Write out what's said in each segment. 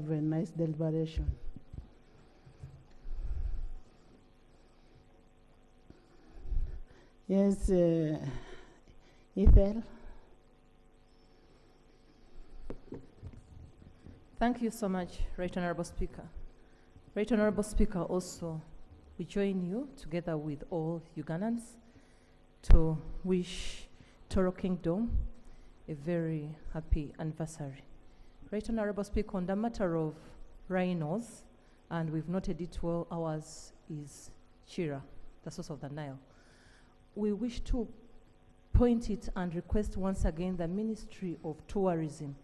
have a nice deliberation. Yes, Ethel. Thank you so much, Right Honorable Speaker. Right Honorable Speaker, also, we join you together with all Ugandans to wish Toro Kingdom a very happy anniversary. Right Honorable Speaker, on the matter of rhinos, and we've noted it well, ours is Chira, the source of the Nile. We wish to point it and request once again the Ministry of Tourism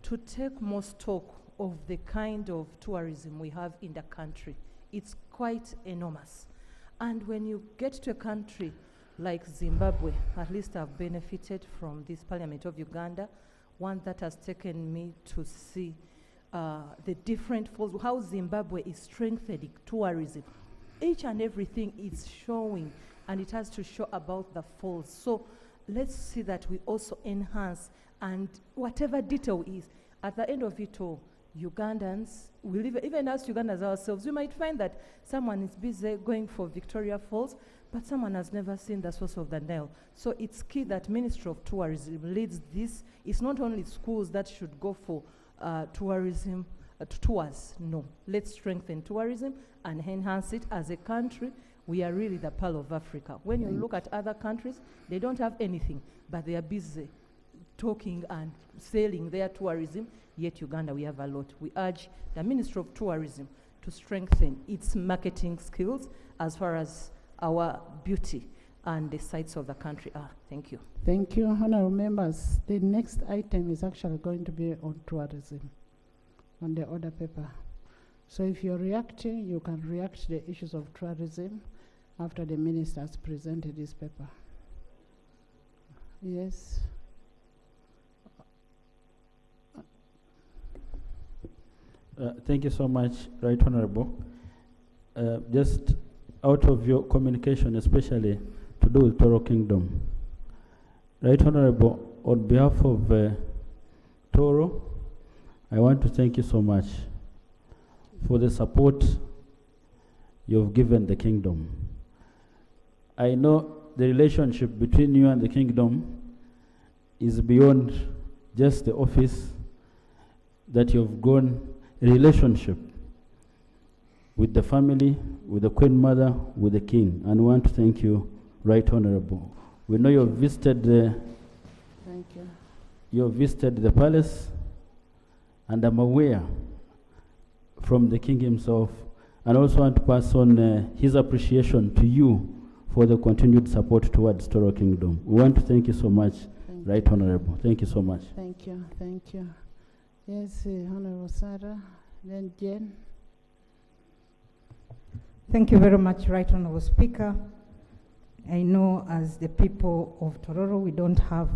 to take more stock of the kind of tourism we have in the country. It's quite enormous. And when you get to a country like Zimbabwe, at least I've benefited from this Parliament of Uganda, one that has taken me to see the different falls, how Zimbabwe is strengthening tourism. Each and everything is showing, and it has to show about the falls. So let's see that we also enhance, and whatever detail is, at the end of it all, Ugandans, we live, even as Ugandans ourselves, we might find that someone is busy going for Victoria Falls, but someone has never seen the source of the Nile. So it's key that Ministry of Tourism leads this. It's not only schools that should go for tourism, tours, no. Let's strengthen tourism and enhance it. As a country, we are really the pearl of Africa. When you look at other countries, they don't have anything, but they are busy talking and selling their tourism, yet Uganda, we have a lot. We urge the Ministry of Tourism to strengthen its marketing skills as far as our beauty and the sites of the country are. Thank you. Thank you, honorable members. The next item is actually going to be on tourism, on the order paper. So if you're reacting, you can react to the issues of tourism after the minister has presented his paper. Yes. Thank you so much, Right Honorable. Just out of your communication, especially to do with Toro Kingdom. Right Honorable, on behalf of Toro, I want to thank you so much for the support you've given the kingdom. I know the relationship between you and the kingdom is beyond just the office, that you've grown a relationship with the family, with the Queen Mother, with the King, and we want to thank you, Right Honorable. We know you've visited the Thank you. You've visited the palace, and I'm aware from the King himself, and also want to pass on his appreciation to you for the continued support towards Toro Kingdom. We want to thank you so much, Right Honorable. Thank you so much. Thank you, thank you. Yes, Honorable Sarah, then Jen. Thank you very much, Right Honorable Speaker. I know as the people of Tororo, we don't have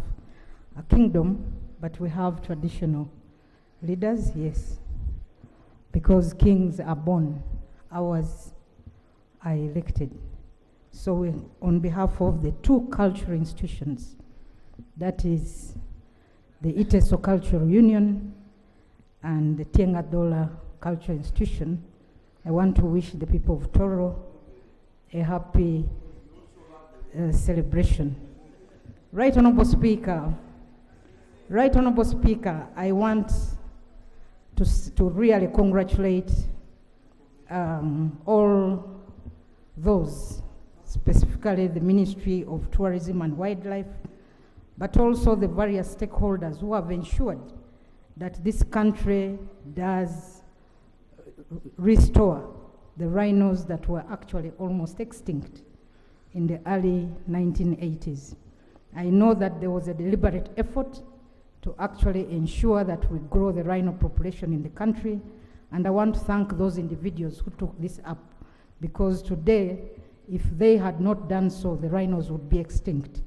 a kingdom, but we have traditional leaders, yes. Because kings are born, ours are elected. So we, on behalf of the two cultural institutions, that is the Iteso Cultural Union and the Tiengadola Cultural Institution, I want to wish the people of Toro a happy celebration. Right Honorable Speaker, Right Honorable Speaker, I want to really congratulate all those, specifically the Ministry of Tourism and Wildlife, but also the various stakeholders who have ensured that this country does restore the rhinos that were actually almost extinct in the early 1980s. I know that there was a deliberate effort to actually ensure that we grow the rhino population in the country, and I want to thank those individuals who took this up, because today, if they had not done so, the rhinos would be extinct.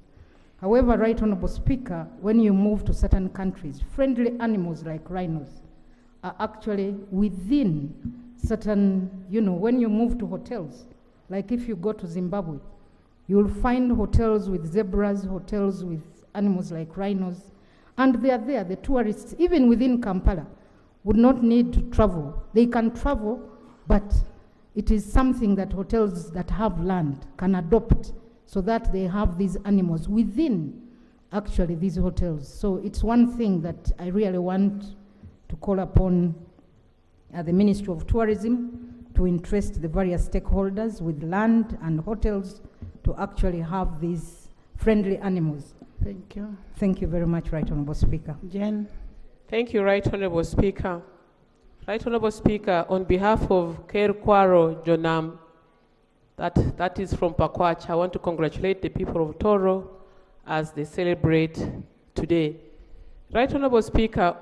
However, Right Honorable Speaker, when you move to certain countries, friendly animals like rhinos are actually within certain, you know, when you move to hotels, like if you go to Zimbabwe, you'll find hotels with zebras, hotels with animals like rhinos, and they are there, the tourists, even within Kampala, would not need to travel. They can travel, but it is something that hotels that have land can adopt so that they have these animals within actually these hotels. So it's one thing that I really want to call upon the Ministry of Tourism to interest the various stakeholders with land and hotels to actually have these friendly animals. Thank you. Thank you very much, Right Honourable Speaker. Jen. Thank you, Right Honourable Speaker. Right Honourable Speaker, on behalf of Ker Kwaro Jonam, that is from Pakwach, I want to congratulate the people of Toro as they celebrate today. Right Honourable Speaker,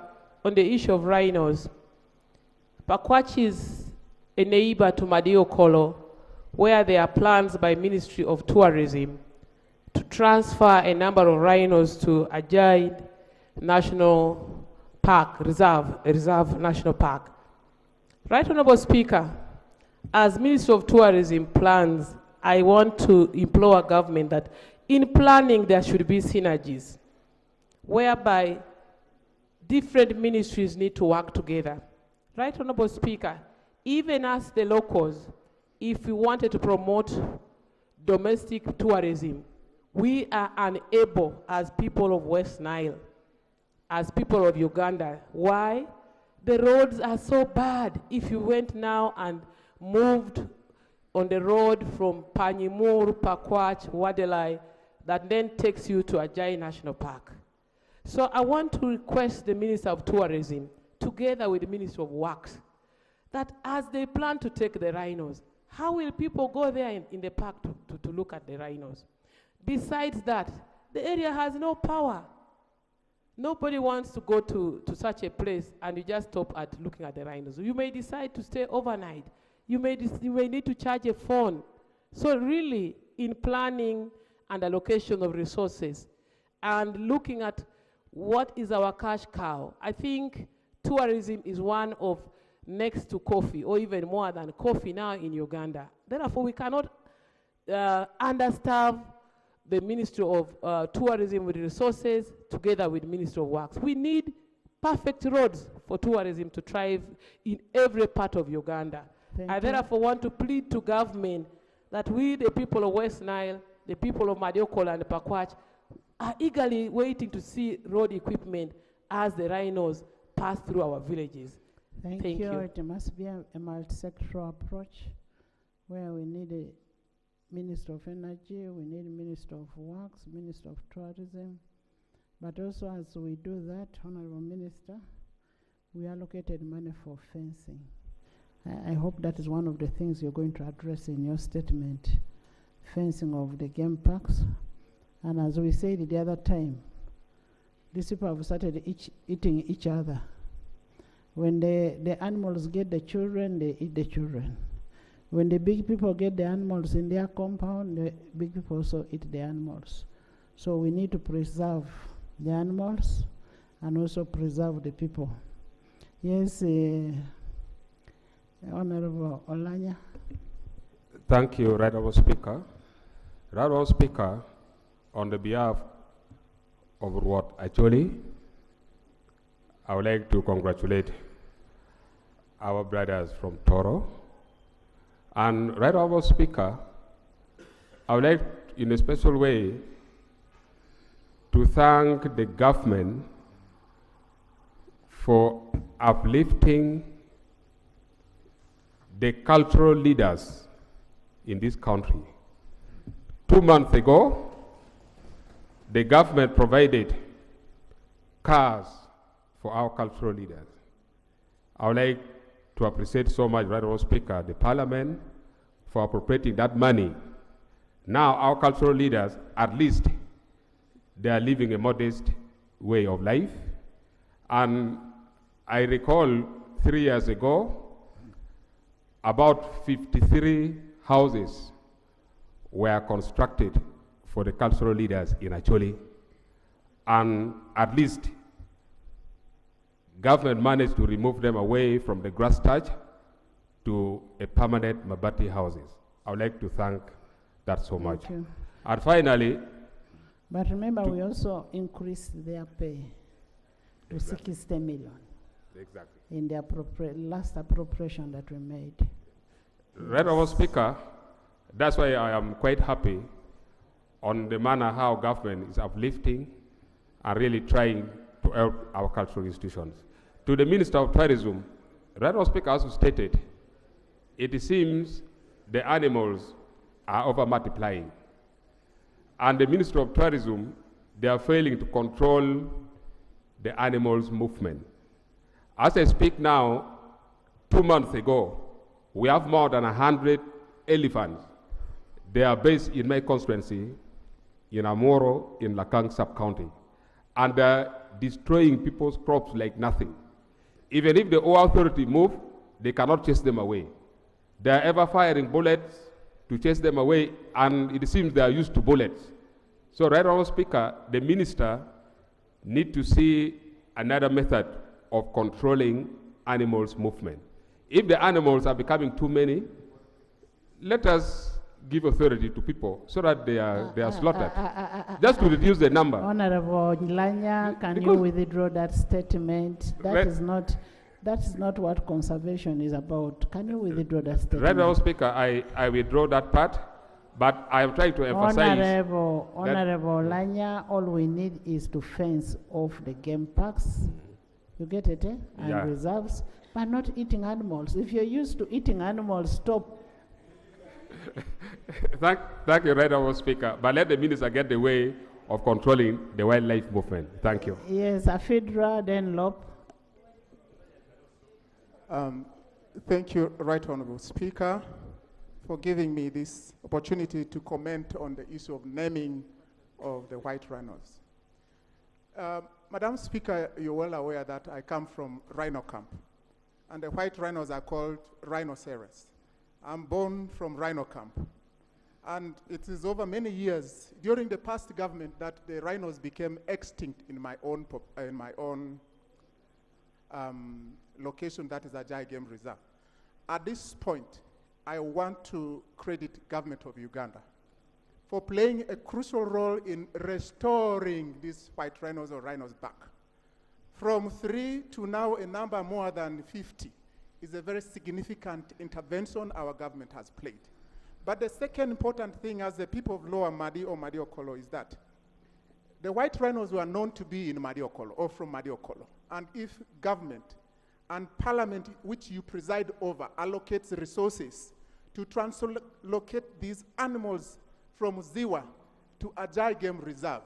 on the issue of rhinos, Pakwach is a neighbor to Madiokolo, where there are plans by Ministry of Tourism to transfer a number of rhinos to Ajay National Park, Reserve National Park. Right Honourable Speaker, as Minister of Tourism plans, I want to implore government that in planning there should be synergies, whereby different ministries need to work together. Right Honourable Speaker, even as the locals, if we wanted to promote domestic tourism, we are unable as people of West Nile, as people of Uganda. Why? The roads are so bad. If you went now and moved on the road from Panyimur, Pakwach, Wadelai, that then takes you to Ajay National Park. So I want to request the Minister of Tourism, together with the Minister of Works, that as they plan to take the rhinos, how will people go there in the park to look at the rhinos? Besides that, the area has no power. Nobody wants to go to such a place and you just stop at looking at the rhinos. You may decide to stay overnight. You may need to charge a phone. So really, in planning and allocation of resources and looking at what is our cash cow, I think tourism is one of next to coffee, or even more than coffee now in Uganda. Therefore, we cannot understaff the Ministry of Tourism with resources together with Ministry of Works. We need perfect roads for tourism to thrive in every part of Uganda. I therefore want to plead to government that we, the people of West Nile, the people of Madiokola and Pakwach, are eagerly waiting to see road equipment as the rhinos pass through our villages. Thank you. It must be a multisectoral approach where we need a Minister of Energy, we need Minister of Works, Minister of Tourism. But also as we do that, Honourable Minister, we allocated money for fencing. I hope that is one of the things you're going to address in your statement, fencing of the game parks. And as we said the other time, these people have started eating each other. When the animals get the children, they eat the children. When the big people get the animals in their compound, the big people also eat the animals. So we need to preserve the animals and also preserve the people. Yes, Honorable Olanya. Thank you, Right Honourable Speaker. Right Honourable Speaker, on the behalf of what actually, I would like to congratulate our brothers from Toro. And Right Honourable Speaker, I would like in a special way to thank the government for uplifting the cultural leaders in this country. 2 months ago, the government provided cars for our cultural leaders. I would like to appreciate so much, Right Honourable Speaker, the Parliament for appropriating that money. Now our cultural leaders, at least, they are living a modest way of life. And I recall 3 years ago, about 53 houses were constructed for the cultural leaders in Acholi. And at least government managed to remove them away from the grass thatch to a permanent Mabati houses. I would like to thank that so much. Thank you. And finally, but remember, we also increased their pay to 60 million. Exactly. in the last appropriation that we made. Right, our Speaker, that's why I am quite happy on the manner how government is uplifting and really trying to help our cultural institutions. To the Minister of Tourism, Right, our Speaker also stated, it seems the animals are over multiplying. And the Minister of Tourism, they are failing to control the animals' movement. As I speak now, 2 months ago, we have more than 100 elephants. They are based in my constituency, in Amoro, in Lakang sub-county. And they're destroying people's crops like nothing. Even if the authority move, they cannot chase them away. They are ever firing bullets to chase them away, and it seems they are used to bullets. So, Right Honourable Speaker, the minister need to see another method of controlling animals' movement. If the animals are becoming too many, let us give authority to people so that they are slaughtered, just to reduce the number. Honorable Lanya, can you withdraw that statement? That is not what conservation is about. Can you withdraw that statement? Right, Honourable Speaker, I withdraw that part, but I am trying to emphasize. Honorable Lanya, all we need is to fence off the game parks. You get it, eh? And reserves, but not eating animals. If you're used to eating animals, stop. Thank you, Right Honourable Speaker. But let the minister get the way of controlling the wildlife movement. Thank you. Yes, Afidra, then Lop. Thank you, Right Honourable Speaker, for giving me this opportunity to comment on the issue of naming of the white rhinos. Madam Speaker, you're well aware that I come from Rhino camp, and the white rhinos are called rhinoceros. I'm born from Rhino camp, and it is over many years during the past government that the rhinos became extinct in my own location, that is Ajai Game Reserve. At this point, I want to credit government of Uganda for playing a crucial role in restoring these white rhinos or rhinos back. From 3 to now a number more than 50 is a very significant intervention our government has played. But the second important thing as the people of Lower Madi or Madiokolo is that the white rhinos were known to be in Madiokolo or from Madiokolo. And if government and parliament, which you preside over, allocates resources to translocate these animals from Ziwa to Ajai Game Reserve.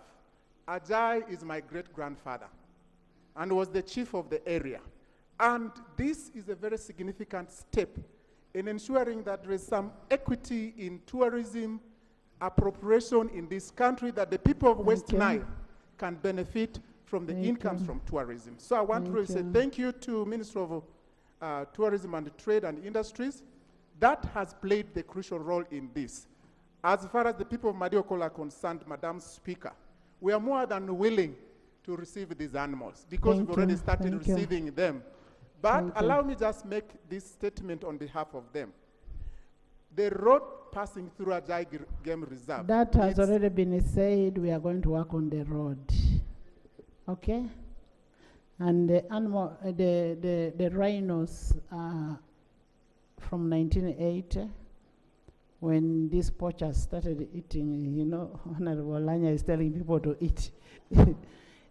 Ajai is my great-grandfather and was the chief of the area. And this is a very significant step in ensuring that there is some equity in tourism appropriation in this country, that the people of West Nile can benefit from the incomes from tourism. So I want to say thank you to Minister of Tourism and Trade and Industries. That has played the crucial role in this. As far as the people of Madiokolo are concerned, Madam Speaker, we are more than willing to receive these animals because we've already started receiving them. But allow me just make this statement on behalf of them. The road passing through Ajai Game Reserve. That has already been said. We are going to work on the road. Okay? And the animal, the rhinos from 1980, when these poachers started eating, you know, Honorable Lanya is telling people to eat.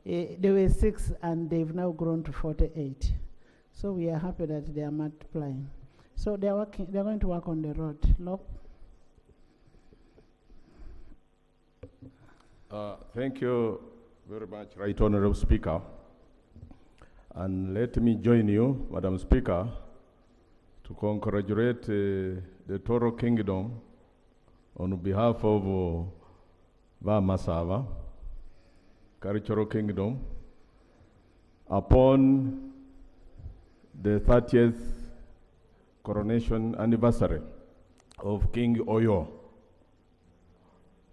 They were 6 and they've now grown to 48. So we are happy that they are multiplying. So they are going to work on the road. Lop. Thank you very much, Right Honourable Speaker. And let me join you, Madam Speaker, to congratulate the Toro Kingdom on behalf of Masava, Cultural Kingdom, upon the 30th coronation anniversary of King Oyo.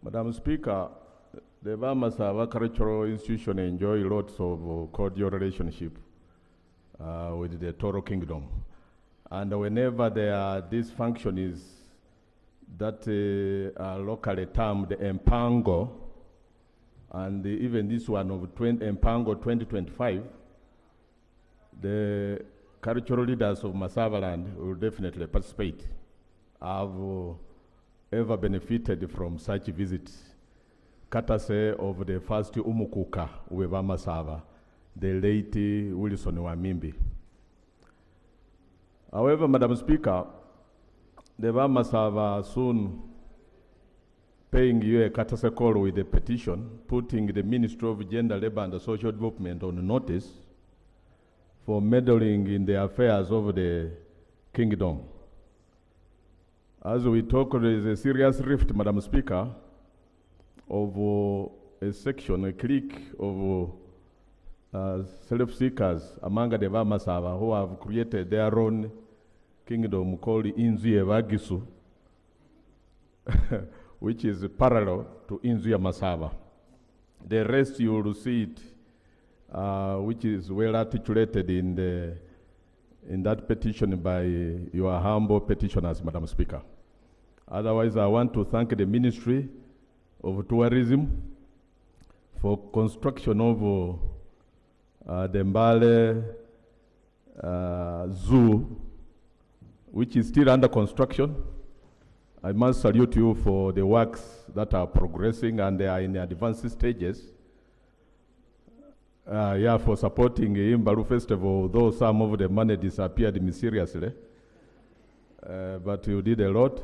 Madam Speaker, the Masava Cultural Institution enjoy lots of cordial relationship with the Toro Kingdom. And whenever there are these functions that are locally termed Empango, and even this one of Empango 2025, the cultural leaders of Masabaland will definitely participate. I've ever benefited from such visits, courtesy of the first Umukuka Weva Masava, the late Wilson Wamimbi. However, Madam Speaker, the Vamasava soon paying you a courtesy call with a petition, putting the Ministry of Gender, Labour and Social Development on notice for meddling in the affairs of the kingdom. As we talk, there is a serious rift, Madam Speaker, of a section, a clique of self-seekers among the Vamasava who have created their own kingdom called Inzuye Vagisu, which is parallel to Inzuya Masava. The rest you will see it, which is well articulated in that petition by your humble petitioners, Madam Speaker. Otherwise, I want to thank the Ministry of Tourism for construction of the Mbale Zoo, which is still under construction. I must salute you for the works that are progressing and they are in advanced stages. For supporting the Imbaru Festival, though some of the money disappeared mysteriously. But you did a lot.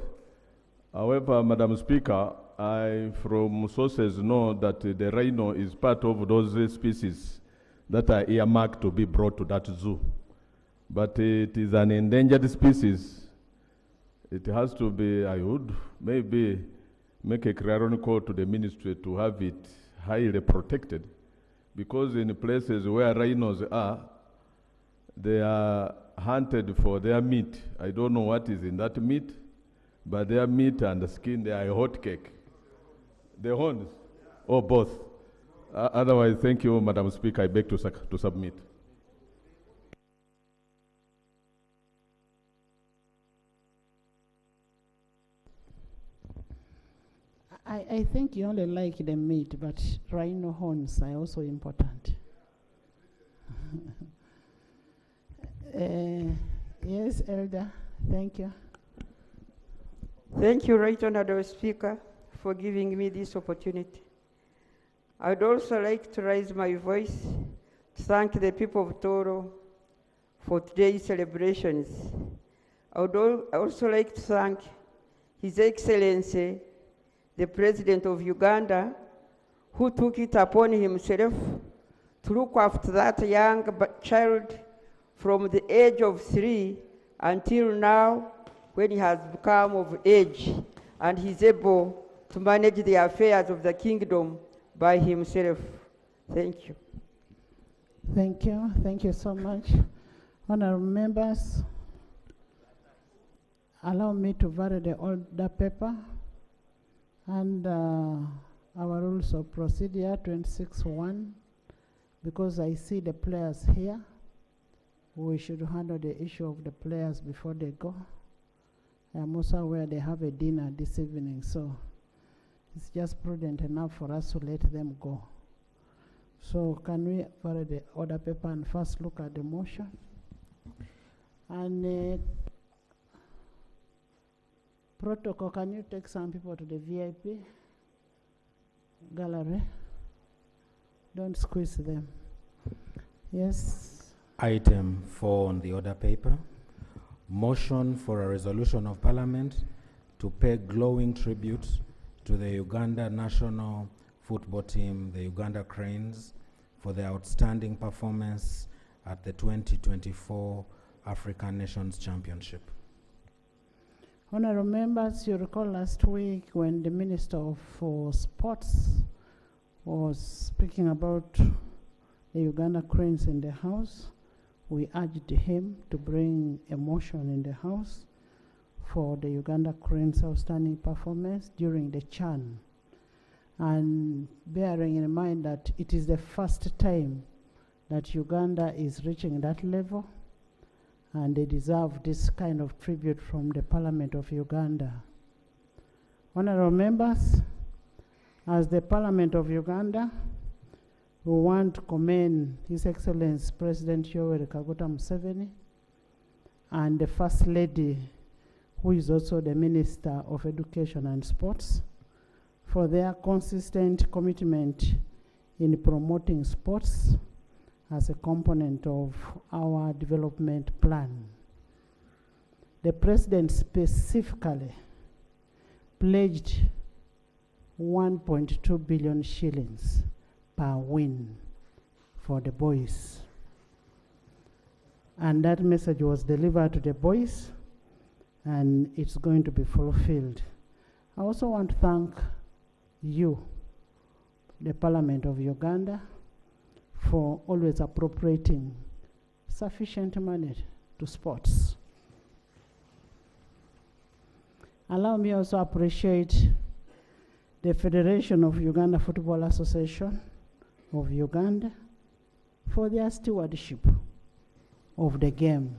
However, Madam Speaker, I, from sources, know that the rhino is part of those species that are earmarked to be brought to that zoo. But it is an endangered species. It has to be, I would maybe make a clarion call to the ministry to have it highly protected, because in places where rhinos are, they are hunted for their meat. I don't know what is in that meat, but their meat and the skin, they are a hot cake. The horns, or both. Otherwise, thank you, Madam Speaker, I beg to submit. I think you only like the meat, but rhino horns are also important. Yes, Elder, thank you. Thank you, Right Honorable Speaker, for giving me this opportunity. I'd also like to raise my voice to thank the people of Toro for today's celebrations. I would also like to thank His Excellency, the President of Uganda, who took it upon himself to look after that young child from the age of 3 until now, when he has become of age and he's able to manage the affairs of the kingdom by himself. Thank you. Thank you. Thank you so much. Honorable members, allow me to vary the order paper and our rules of procedure 26.1, because I see the players here. We should handle the issue of the players before they go. I am also aware they have a dinner this evening, so it's just prudent enough for us to let them go. So can we vary the order paper and first look at the motion? And protocol, can you take some people to the VIP gallery? Don't squeeze them. Yes. Item 4 on the order paper. Motion for a resolution of Parliament to pay glowing tribute to the Uganda national football team, the Uganda Cranes, for their outstanding performance at the 2024 African Nations Championship. Honorable members, you recall last week when the Minister for Sports was speaking about the Uganda Cranes in the House, we urged him to bring a motion in the House for the Uganda Cranes' outstanding performance during the CHAN. And bearing in mind that it is the first time that Uganda is reaching that level, and they deserve this kind of tribute from the Parliament of Uganda. Honorable members, as the Parliament of Uganda, We want to commend His Excellency President Yoweri Kaguta Museveni and the First Lady, who is also the Minister of Education and Sports, for their consistent commitment in promoting sports as a component of our development plan. The President specifically pledged 1.2 billion shillings per win for the boys. And that message was delivered to the boys, and it's going to be fulfilled. I also want to thank you, the Parliament of Uganda, for always appropriating sufficient money to sports. Allow me also appreciate the Federation of Uganda Football Association of Uganda for their stewardship of the game.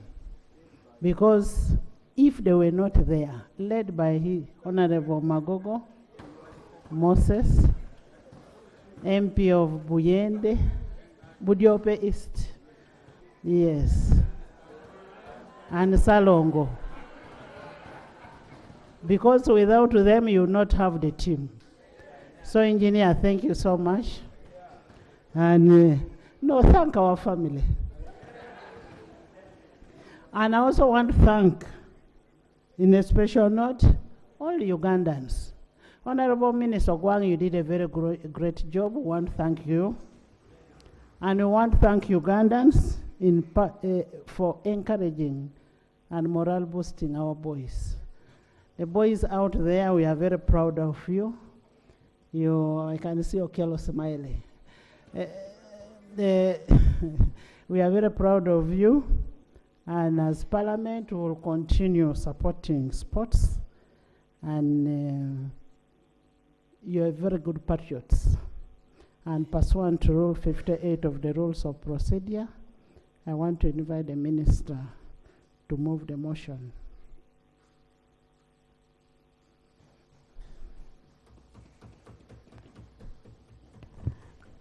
Because if they were not there, led by Honorable Magogo Moses, MP of Buyende, Budiope East, yes, and Salongo. Because without them, you would not have the team. So, Engineer, thank you so much. And thank our family. And I also want to thank, in a special note, all Ugandans. Honorable Minister Gwang, you did a very great job. We want to thank you. And we want to thank Ugandans for encouraging and morale boosting our boys. The boys out there, we are very proud of you. I can see Okello smiling. We are very proud of you. And as Parliament, we will continue supporting sports. And you're very good patriots. And pursuant to Rule 58 of the Rules of Procedure, I want to invite the Minister to move the motion.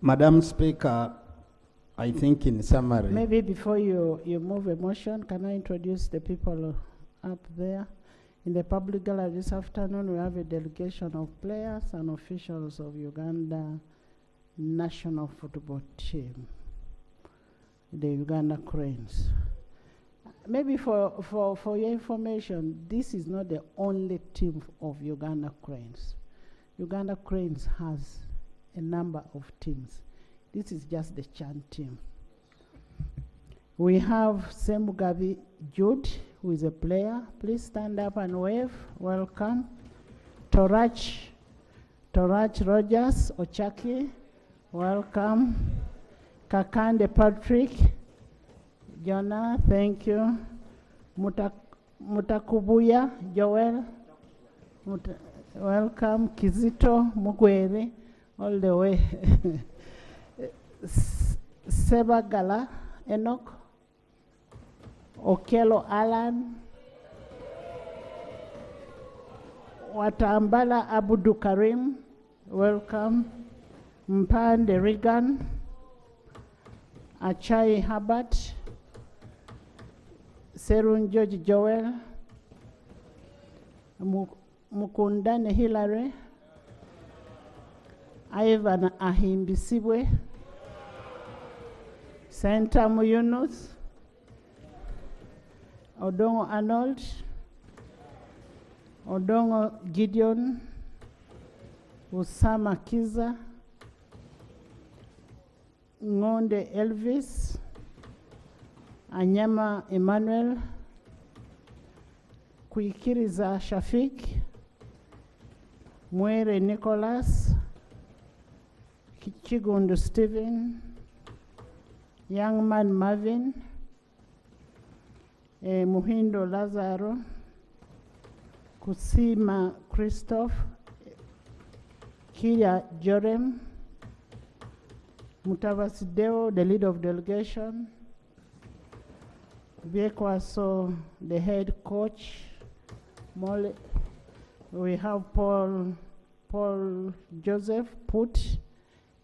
Madam Speaker, I think in summary. Maybe before you move a motion, can I introduce the people up there? In the public gallery this afternoon, we have a delegation of players and officials of Uganda national football team, the Uganda Cranes. Maybe for your information, this is not the only team of Uganda Cranes. Uganda Cranes has a number of teams. This is just the Chan team. We have Semugabi Jude, who is a player. Please stand up and wave. Welcome. Torach Rogers Ochaki, welcome. Kakande Patrick, Jonah, thank you. Mutakubuya Joel, welcome. Kizito Mugwere, all the way. Sebagala Enoch, Okello Alan, Watambala Abudu Karim, welcome. Mpande Regan, Achai Habat, Serun George Joel, Mukundane Hilary, Ivan Ahimbisibwe, Sentamu Yunus, Odongo Arnold, Odongo Gideon, Usama Kiza, Ngonde Elvis, Anyama Emmanuel, Kuikiriza Shafik, Mwere Nicholas, Kichigundu Stephen, Young Man Marvin, Muhindo Lazaro, Kusima Christophe, Kia Jorem, Mutavasideo, the leader of delegation, Biekwaso, the head coach, Mole. We have Paul Joseph Put,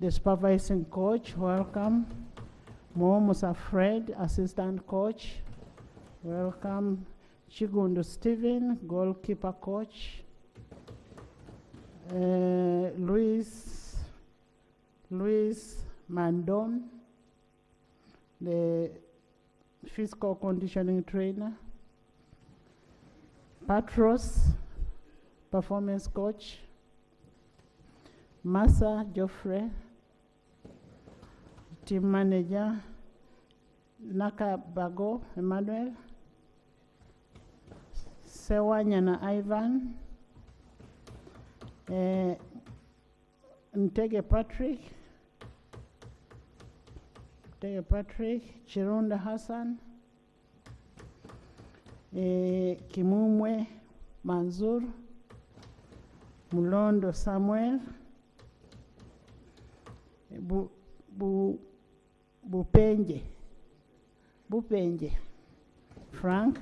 The supervising coach, welcome. Mo Musa Fred, assistant coach, welcome. Chigundu Stephen, goalkeeper coach. Luis Mandon, the physical conditioning trainer. Patros, performance coach. Massa Joffrey, team manager. Naka Bago Emmanuel. Sewanyana Ivan. Ntege Patrick. Chirunda Hassan. Kimumwe Manzur. Mulondo Samuel. Bupenje Frank.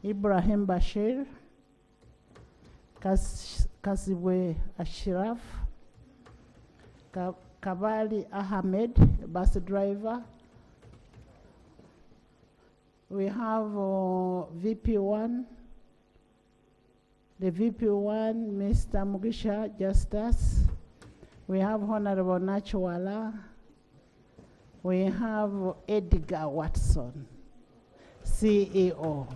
Ibrahim Bashir. Kasibwe Ashraf. Kabali Ahmed, bus driver. We have VP1. The VP1, Mr. Mugisha Justus. We have Honorable Nachwala. We have Edgar Watson, CEO.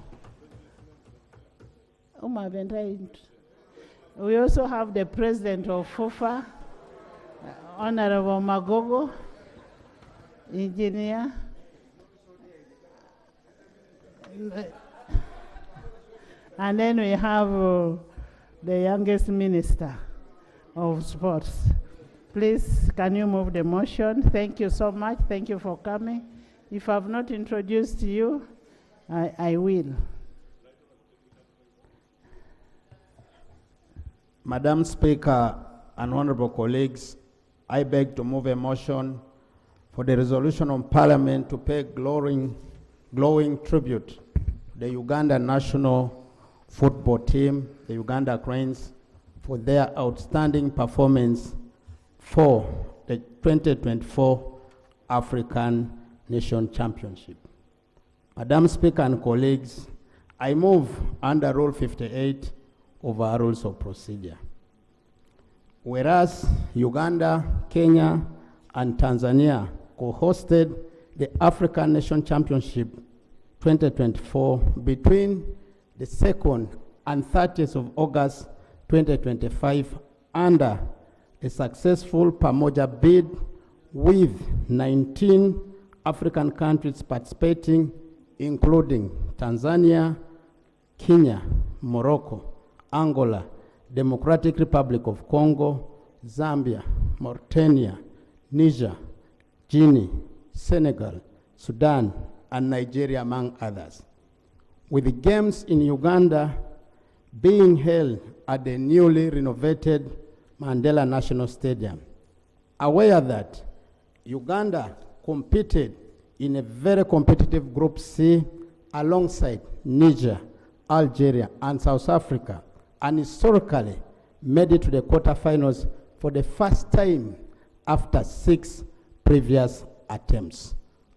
We also have the president of FUFA, Honorable Magogo, engineer. And then we have the youngest minister of sports. Please, can you move the motion? Thank you so much. Thank you for coming. If I've not introduced you, I will. Madam Speaker and honorable colleagues, I beg to move a motion for the resolution of Parliament to pay glowing tribute to the Uganda national football team, the Uganda Cranes, for their outstanding performance for the 2024 African Nation Championship. Madam Speaker and colleagues, I move under Rule 58 of our Rules of Procedure. Whereas Uganda, Kenya, and Tanzania co-hosted the African Nation Championship 2024 between the 2nd and 30th of August 2025 under a successful Pamoja bid with 19 African countries participating, including Tanzania, Kenya, Morocco, Angola, Democratic Republic of Congo, Zambia, Mauritania, Niger, Guinea, Senegal, Sudan, and Nigeria, among others. With the games in Uganda being held at the newly renovated Mandela National Stadium. Aware that Uganda competed in a very competitive Group C alongside Niger, Algeria, and South Africa, and historically made it to the quarterfinals for the first time after 6 previous attempts.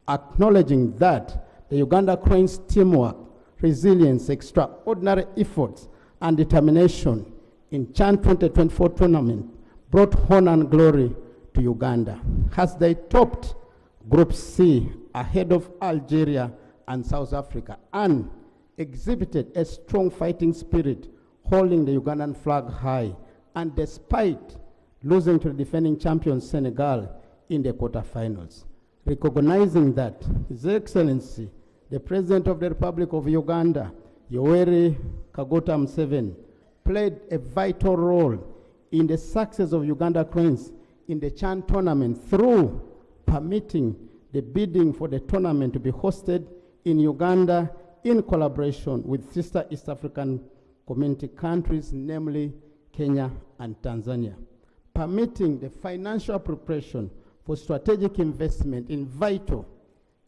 Acknowledging that the Uganda Cranes' teamwork, resilience, extraordinary efforts, and determination in CHAN 2024 tournament brought honor and glory to Uganda, as they topped Group C ahead of Algeria and South Africa, and exhibited a strong fighting spirit, holding the Ugandan flag high, and despite losing to the defending champion Senegal in the quarterfinals. Recognizing that His Excellency, the President of the Republic of Uganda, Yoweri Kaguta Museveni, played a vital role in the success of Uganda Cranes in the CHAN tournament through permitting the bidding for the tournament to be hosted in Uganda in collaboration with sister East African community countries, namely Kenya and Tanzania, permitting the financial preparation for strategic investment in vital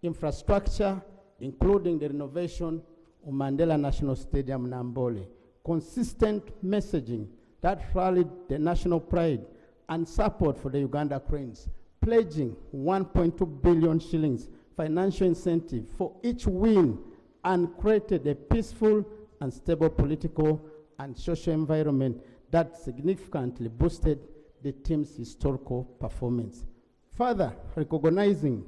infrastructure, including the renovation of Mandela National Stadium, Nambole, consistent messaging that rallied the national pride and support for the Uganda Cranes, pledging 1.2 billion shillings financial incentive for each win, and created a peaceful and stable political and social environment that significantly boosted the team's historical performance. Further, recognizing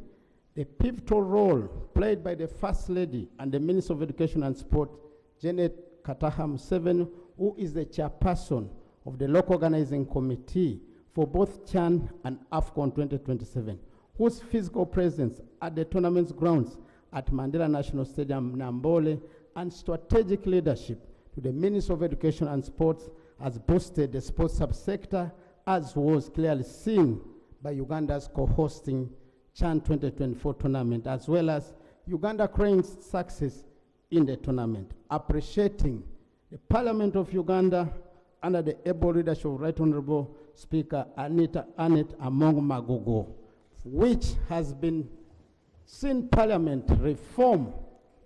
the pivotal role played by the First Lady and the Minister of Education and Sport, Janet Kataha Museveni, who is the chairperson of the local organizing committee for both CHAN and AFCON 2027, whose physical presence at the tournament's grounds at Mandela National Stadium, Nambole, and strategic leadership to the Minister of Education and Sports has boosted the sports subsector, as was clearly seen by Uganda's co-hosting CHAN 2024 tournament, as well as Uganda Cranes' success in the tournament. Appreciating the Parliament of Uganda under the able leadership of Right Honorable Speaker Annette Among Magogo, which has been seen Parliament reform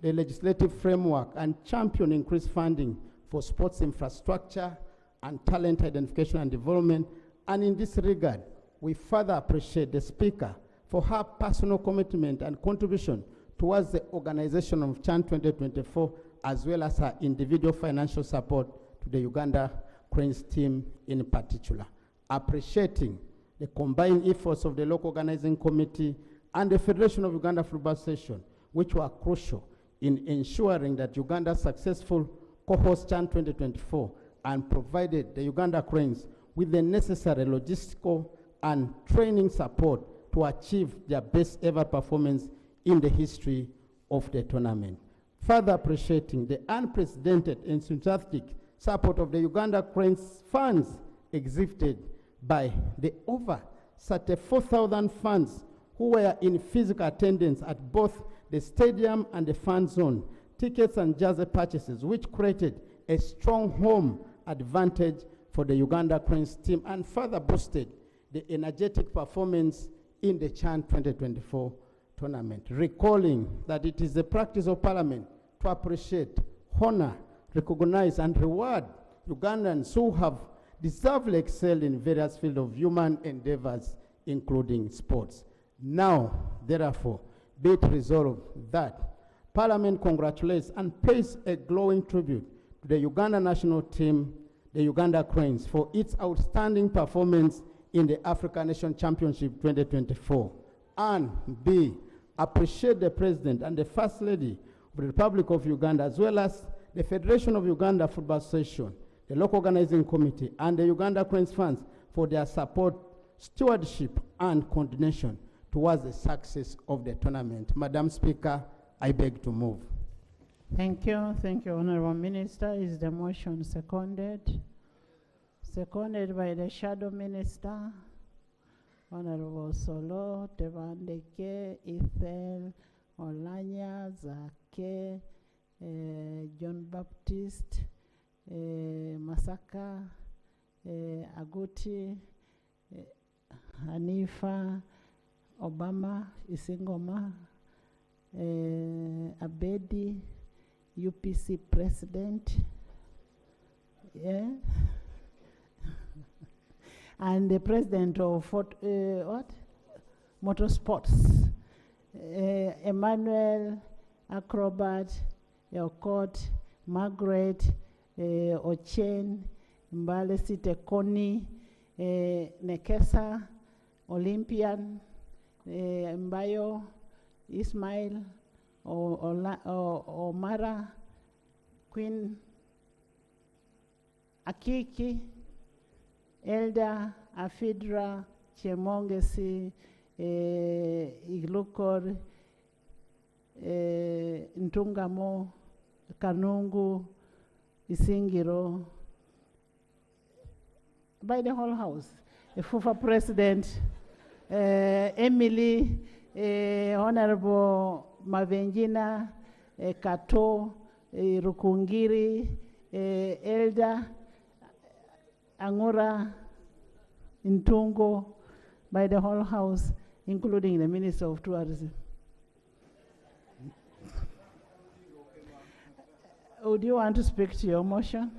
the legislative framework and champion increased funding for sports infrastructure and talent identification and development. And in this regard, we further appreciate the Speaker for her personal commitment and contribution towards the organization of CHAN 2024, as well as her individual financial support to the Uganda Cranes team in particular. Appreciating the combined efforts of the local organizing committee and the Federation of Uganda Football Association, which were crucial in ensuring that Uganda successful co-host CHAN 2024 and provided the Uganda Cranes with the necessary logistical and training support to achieve their best ever performance in the history of the tournament. Further appreciating the unprecedented and enthusiastic support of the Uganda Cranes fans exhibited by the over 34,000 fans who were in physical attendance at both the stadium and the fan zone, tickets and jersey purchases, which created a strong home advantage for the Uganda Cranes team and further boosted the energetic performance in the CHAN 2024 tournament. Recalling that it is the practice of Parliament to appreciate, honor, recognize, and reward Ugandans who have deservedly excelled in various fields of human endeavors, including sports. Now, therefore, be it resolved that Parliament congratulates and pays a glowing tribute to the Uganda national team, the Uganda Cranes, for its outstanding performance in the African Nation Championship 2024. And B, appreciate the President and the First Lady of the Republic of Uganda, as well as the Federation of Uganda Football Association, the local organizing committee, and the Uganda Cranes fans for their support, stewardship, and coordination towards the success of the tournament. Madam Speaker, I beg to move. Thank you, Honorable Minister. Is the motion seconded? Seconded by the Shadow Minister, Honorable Solo, Tebandeke, Ethel, Olanya, Zake, John Baptist, Masaka, Aguti, Hanifa, Obama, Isingoma, Abedi, UPC President, yeah, and the President of Motorsports, Emmanuel, Acrobat, Yokot, Margaret, Ochen, Mbale Site Koni, Nekesa, Olympian, Mbayo, Ismail, Omara, Queen, Akiki, Elda, Afidra, Chemongesi, Iglukor, Ntungamo, Kanungu, Isingiro, by the whole house. Fufa President, Emily, Honorable Mavenjina, Kato, Rukungiri, Elda, Angura, Ntungo, by the whole house, including the Minister of Tourism. Would you want to speak to your motion?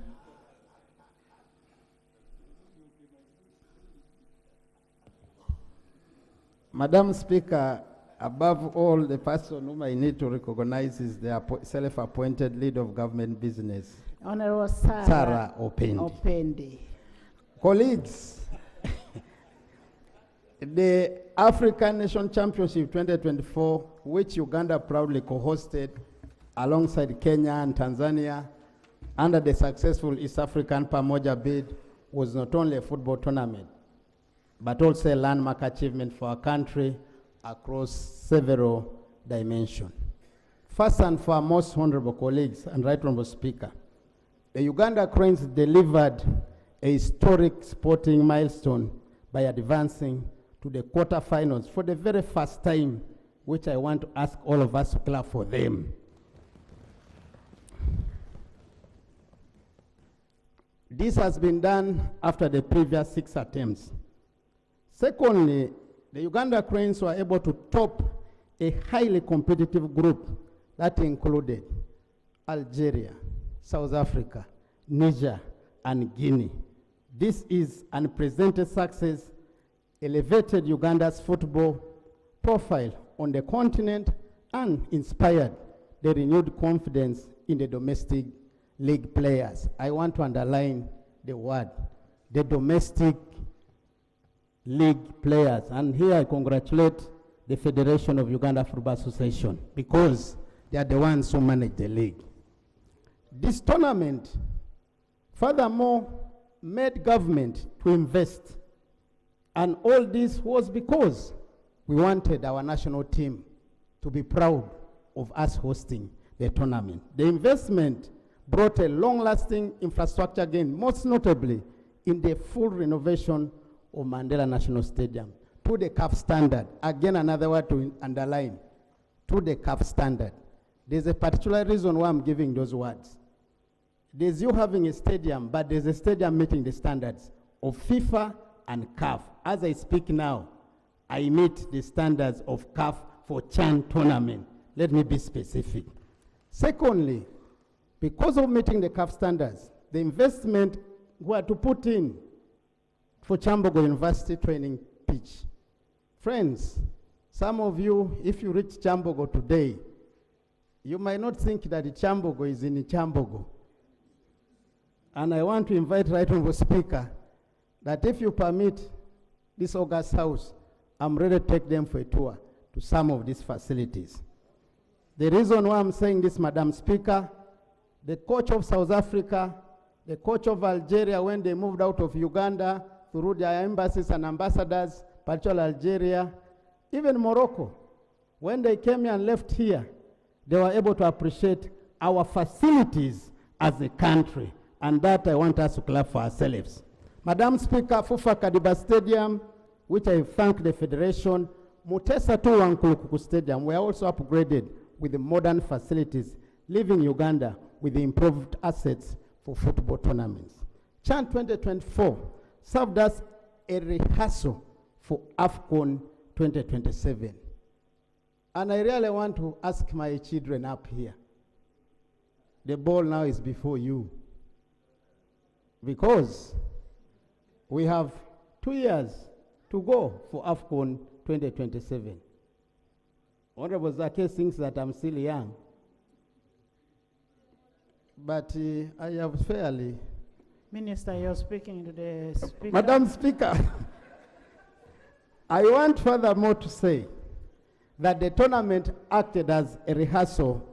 Madam Speaker, above all, the person whom I need to recognize is the self-appointed lead of government business, Honorable Sarah, Sarah Opendi. Opendi. Colleagues, the African Nation Championship 2024, which Uganda proudly co-hosted alongside Kenya and Tanzania under the successful East African Pamoja bid, was not only a football tournament, but also a landmark achievement for our country across several dimensions. First and foremost, honorable colleagues and right honorable speaker, the Uganda Cranes delivered a historic sporting milestone by advancing to the quarterfinals for the very first time, which I want to ask all of us to clap for them. This has been done after the previous 6 attempts. Secondly, the Uganda Cranes were able to top a highly competitive group that included Algeria, South Africa, Niger, and Guinea. This is unprecedented success, elevated Uganda's football profile on the continent, and inspired the renewed confidence in the domestic league players. I want to underline the word, the domestic league players. And here I congratulate the Federation of Uganda Football Association, because they are the ones who manage the league. This tournament, furthermore, made government to invest. And all this was because we wanted our national team to be proud of us hosting the tournament. The investment brought a long-lasting infrastructure gain, most notably in the full renovation of Mandela National Stadium to the CAF standard. Again, another word to underline, to the CAF standard. There's a particular reason why I'm giving those words. There's you having a stadium, but there's a stadium meeting the standards of FIFA and CAF. As I speak now, I meet the standards of CAF for CHAN tournament. Let me be specific. Secondly, because of meeting the CAF standards, the investment we had to put in for Chambogo University training pitch. Friends, some of you, if you reach Chambogo today, you might not think that the Chambogo is in Chambogo. And I want to invite Right Honorable Speaker that if you permit this August House, I'm ready to take them for a tour to some of these facilities. The reason why I'm saying this, Madam Speaker, the coach of South Africa, the coach of Algeria, when they moved out of Uganda through their embassies and ambassadors, particularly Algeria, even Morocco, when they came here and left here, they were able to appreciate our facilities as a country. And that I want us to clap for ourselves. Madam Speaker, Fufa Kadiba Stadium, which I thank the Federation, Mutesa Tuwankulukuku Stadium were also upgraded with the modern facilities, leaving Uganda with the improved assets for football tournaments. CHAN 2024 served as a rehearsal for AFCON 2027. And I really want to ask my children up here. The ball now is before you, because we have 2 years to go for AFCON 2027. Honorable Zake thinks that I'm still young, but I have fairly... Minister, you're speaking to the Speaker. Madam Speaker, I want furthermore to say that the tournament acted as a rehearsal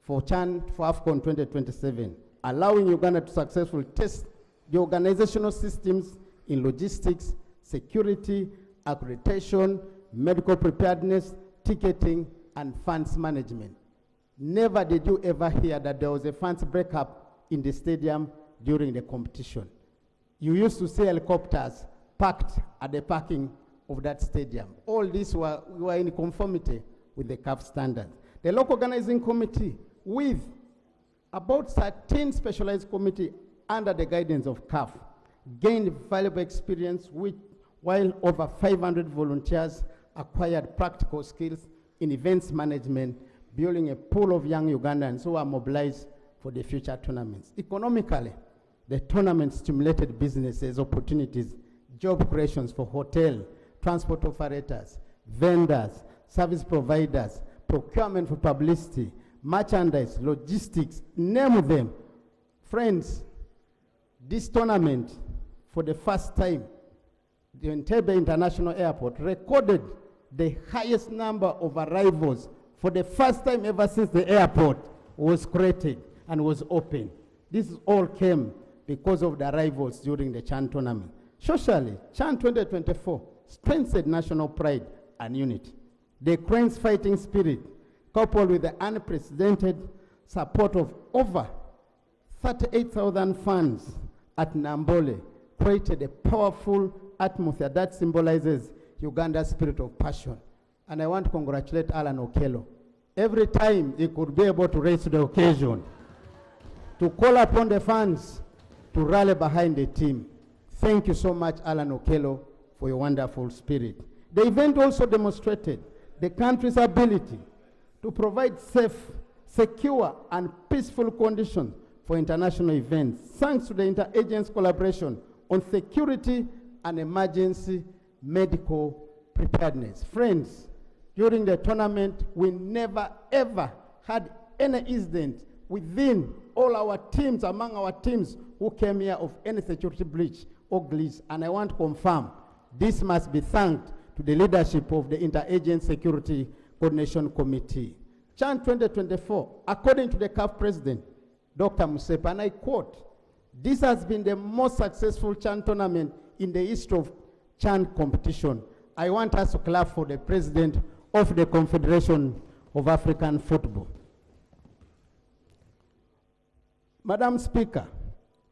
for CHAN for AFCON 2027, allowing Uganda to successfully test the organizational systems in logistics, security, accreditation, medical preparedness, ticketing, and funds management. Never did you ever hear that there was a funds breakup in the stadium during the competition. You used to see helicopters parked at the parking of that stadium. All these were in conformity with the CAF standards. The local organizing committee, with about 13 specialized committees under the guidance of CAF, gained valuable experience while over 500 volunteers acquired practical skills in events management, building a pool of young Ugandans who are mobilized for the future tournaments. Economically, the tournament stimulated businesses, opportunities, job creations for hotel, transport operators, vendors, service providers, procurement for publicity, merchandise, logistics, name them. Friends, this tournament, for the first time, the Entebbe International Airport recorded the highest number of arrivals for the first time ever since the airport was created and was open. This all came because of the arrivals during the CHAN tournament. Socially, CHAN 2024 strengthened national pride and unity. The Cranes fighting spirit, coupled with the unprecedented support of over 38,000 fans at Nambole, created a powerful atmosphere that symbolizes Uganda's spirit of passion. And I want to congratulate Alan Okello. Every time he could be able to raise to the occasion, to call upon the fans to rally behind the team. Thank you so much, Alan Okello, for your wonderful spirit. The event also demonstrated the country's ability to provide safe, secure, and peaceful conditions for international events, thanks to the interagency collaboration on security and emergency medical preparedness. Friends, during the tournament, we never ever had any incident within all our teams, among our teams who came here of any security breach or glitch. And I want to confirm, this must be thanked to the leadership of the Interagency Security Coordination Committee. CHAN 2024, according to the CAF President, Dr. Musepa, and I quote, "This has been the most successful CHAN tournament in the history of CHAN competition." I want us to clap for the President of the Confederation of African Football. Madam Speaker,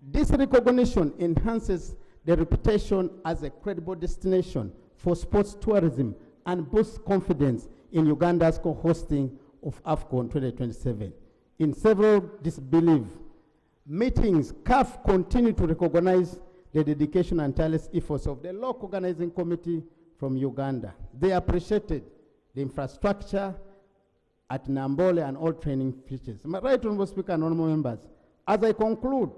this recognition enhances the reputation as a credible destination for sports tourism and boosts confidence in Uganda's co-hosting of AFCON 2027. In several disbelief meetings, CAF continue to recognize the dedication and tireless efforts of the local organizing committee from Uganda. They appreciated the infrastructure at Nambole and all training features. My right honorable Speaker and honorable members, as I conclude,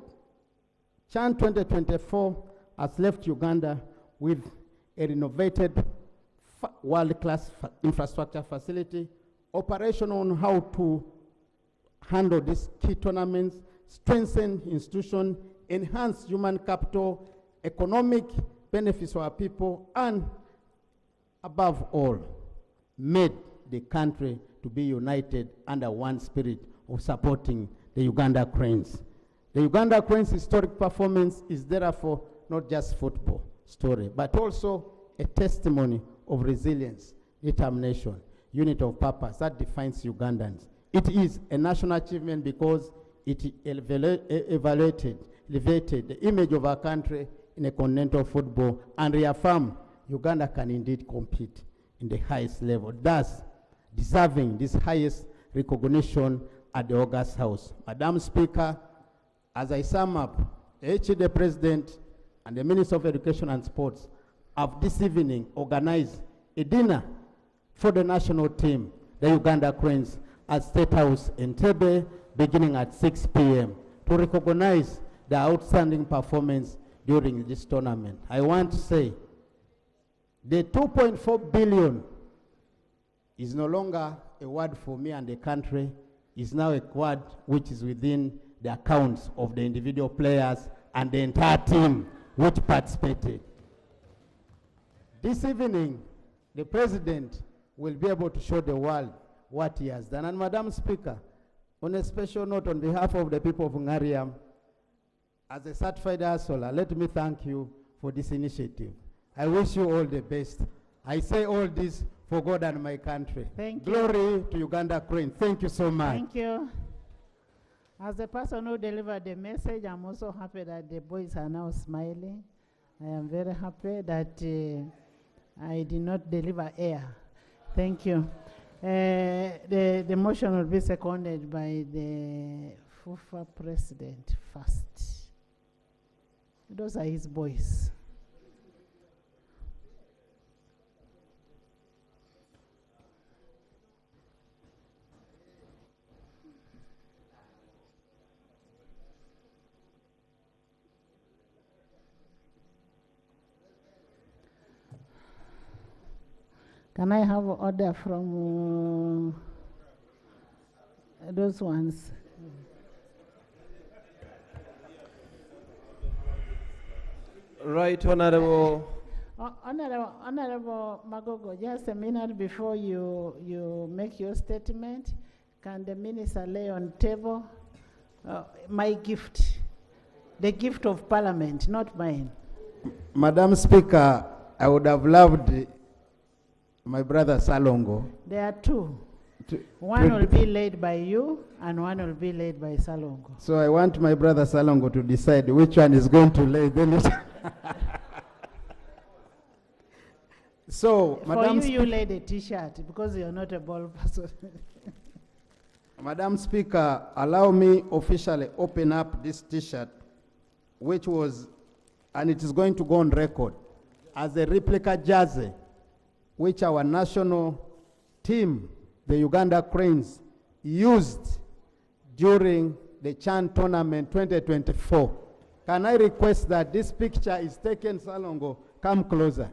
CHAN 2024 has left Uganda with a renovated world-class infrastructure facility, operational on how to handle these key tournaments, strengthen institutions, enhance human capital, economic benefits for our people, and above all, made the country to be united under one spirit of supporting the Uganda Cranes. The Uganda Cranes' historic performance is therefore not just football story, but also a testimony of resilience, determination, unity of purpose that defines Ugandans. It is a national achievement because it elevated the image of our country in a continental football and reaffirmed Uganda can indeed compete in the highest level, thus deserving this highest recognition at the August House. Madam Speaker, as I sum up, the HED President and the Minister of Education and Sports have this evening organized a dinner for the national team, the Uganda Cranes, at State House in Entebbe, beginning at 6 p.m. to recognize the outstanding performance during this tournament. I want to say the 2.4 billion is no longer a word for me and the country. It's now a word which is within the accounts of the individual players and the entire team which participated. This evening, the President will be able to show the world what he has done. And Madam Speaker, on a special note, on behalf of the people of Ngariam, as a certified hustler, let me thank you for this initiative. I wish you all the best. I say all this for God and my country. Thank you. Glory to Uganda Crane. Thank you so much. Thank you. As the person who delivered the message, I'm also happy that the boys are now smiling. I am very happy that I did not deliver air. Thank you. The motion will be seconded by the FUFA president first. Those are his boys. Can I have order from those ones? Right, Honorable. Honorable Magogo, just a minute before you make your statement, can the minister lay on table my gift, the gift of Parliament, not mine? Madam Speaker, I would have loved my brother Salongo. There are two. One will be laid by you and one will be laid by Salongo. So I want my brother Salongo to decide which one is going to lay. So, Madam you lay the T-shirt because you're not a ball person. Madam Speaker, allow me officially open up this T-shirt, which was, and it is going to go on record, as a replica jersey, which our national team, the Uganda Cranes, used during the Chan Tournament 2024. Can I request that this picture is taken, Salongo, come closer.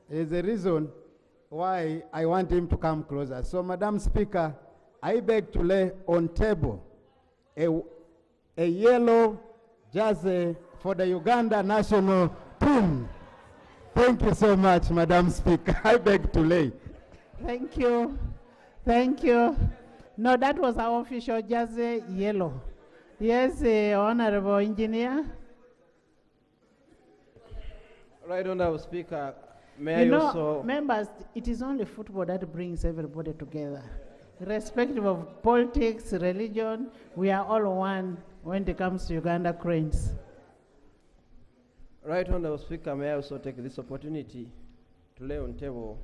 There's a reason why I want him to come closer. So, Madam Speaker, I beg to lay on table a yellow jersey for the Uganda national team. Thank you so much, Madam Speaker. I beg to lay. Thank you. Thank you. No, that was our official jersey, yellow. Yes, Honorable Engineer. Right, Honorable Speaker. May I also... members, it is only football that brings everybody together. Irrespective of politics, religion, we are all one when it comes to Uganda Cranes. Right, Honorable Speaker, may I also take this opportunity to lay on table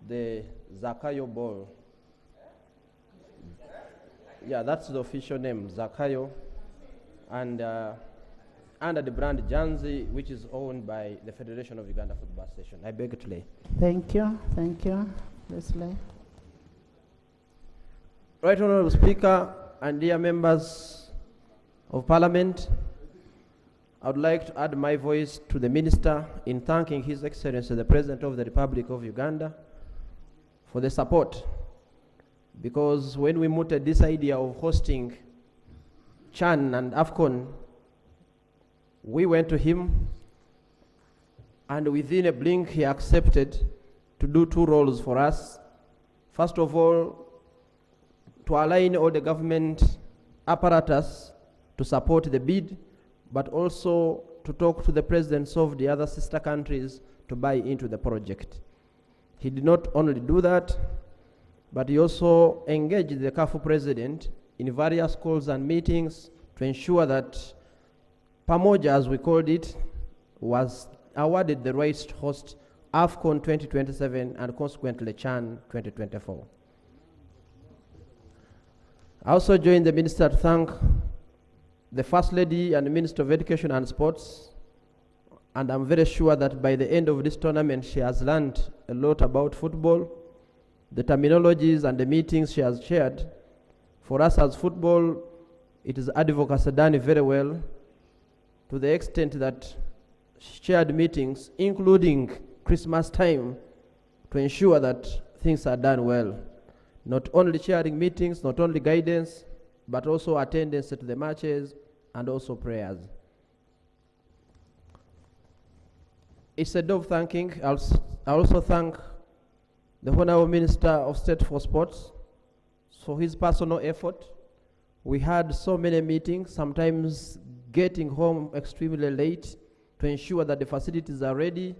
the Zakayo ball. Yeah, that's the official name, Zakayo. And under the brand Janzi, which is owned by the Federation of Uganda Football Association. I beg to lay. Thank you. Thank you. Let's lay. Right, Honorable Speaker, and dear members of Parliament, I would like to add my voice to the Minister in thanking His Excellency, the President of the Republic of Uganda, for the support. Because when we mooted this idea of hosting Chan and AFCON, we went to him, and within a blink, he accepted to do two roles for us. First of all, to align all the government apparatus to support the bid, but also to talk to the presidents of the other sister countries to buy into the project. He did not only do that, but he also engaged the CAF president in various calls and meetings to ensure that Pamoja, as we called it, was awarded the rights to host AFCON 2027 and consequently Chan 2024. I also joined the Minister to thank the First Lady and the Minister of Education and Sports, and I'm very sure that by the end of this tournament she has learned a lot about football, the terminologies and the meetings she has shared. For us as football, it is advocacy done very well, to the extent that shared meetings, including Christmas time, to ensure that things are done well. Not only sharing meetings, not only guidance, but also attendance to the matches and also prayers. Instead of thanking, I also thank the Honorable Minister of State for Sports for his personal effort. We had so many meetings, sometimes getting home extremely late to ensure that the facilities are ready,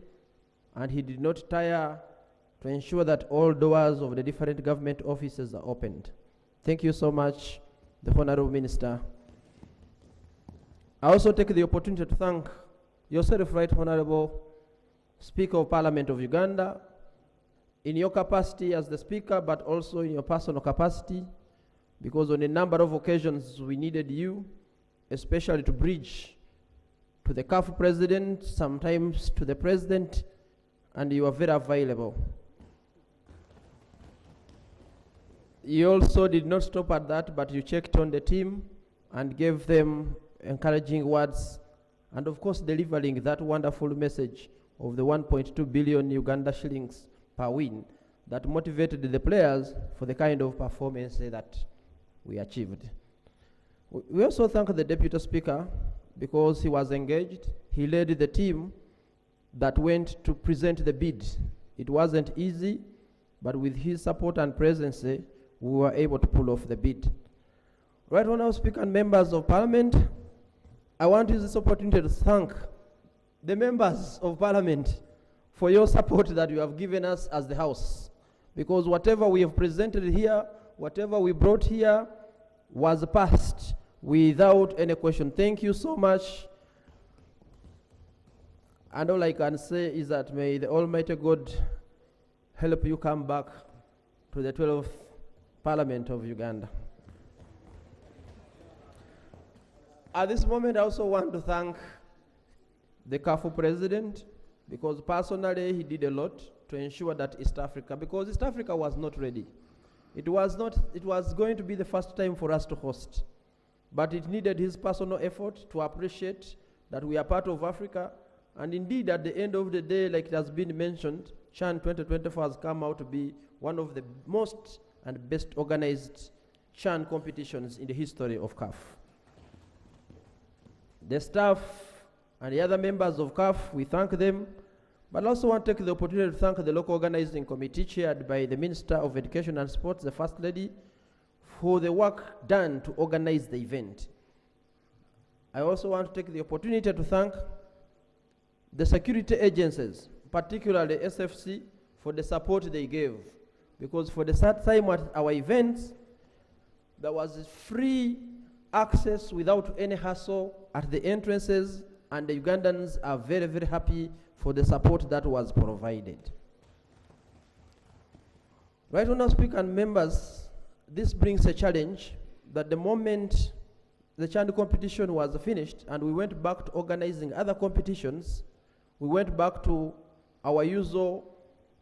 and he did not tire to ensure that all doors of the different government offices are opened. Thank you so much, the Honorable Minister. I also take the opportunity to thank yourself, Right Honorable Speaker of Parliament of Uganda, in your capacity as the Speaker, but also in your personal capacity, because on a number of occasions we needed you, especially to bridge to the CAF president, sometimes to the president, and you are very available. You also did not stop at that, but you checked on the team and gave them encouraging words, and of course delivering that wonderful message of the 1.2 billion Uganda shillings per win that motivated the players for the kind of performance that we achieved. We also thank the Deputy Speaker because he was engaged. He led the team that went to present the bid. It wasn't easy, but with his support and presence, we were able to pull off the bid. Right Honourable Speaker and members of Parliament, I want to use this opportunity to thank the members of Parliament for your support that you have given us as the House. Because whatever we have presented here, whatever we brought here, was passed without any question. Thank you so much. And all I can say is that may the Almighty God help you come back to the 12th Parliament of Uganda. At this moment, I also want to thank the CAFU president, because personally he did a lot to ensure that East Africa, because East Africa was not ready. It was going to be the first time for us to host, but it needed his personal effort to appreciate that we are part of Africa. And indeed, at the end of the day, like it has been mentioned, CHAN 2024 has come out to be one of the most and best organized CHAN competitions in the history of CAF. The staff and the other members of CAF, we thank them, but I also want to take the opportunity to thank the local organizing committee chaired by the Minister of Education and Sports, the First Lady, for the work done to organize the event. I also want to take the opportunity to thank the security agencies, particularly SFC, for the support they gave. Because for the third time at our events, there was free access without any hassle at the entrances, and the Ugandans are very, very happy for the support that was provided. Right Honourable Speaker and members, this brings a challenge that the moment the CHAN competition was finished and we went back to organizing other competitions, we went back to our usual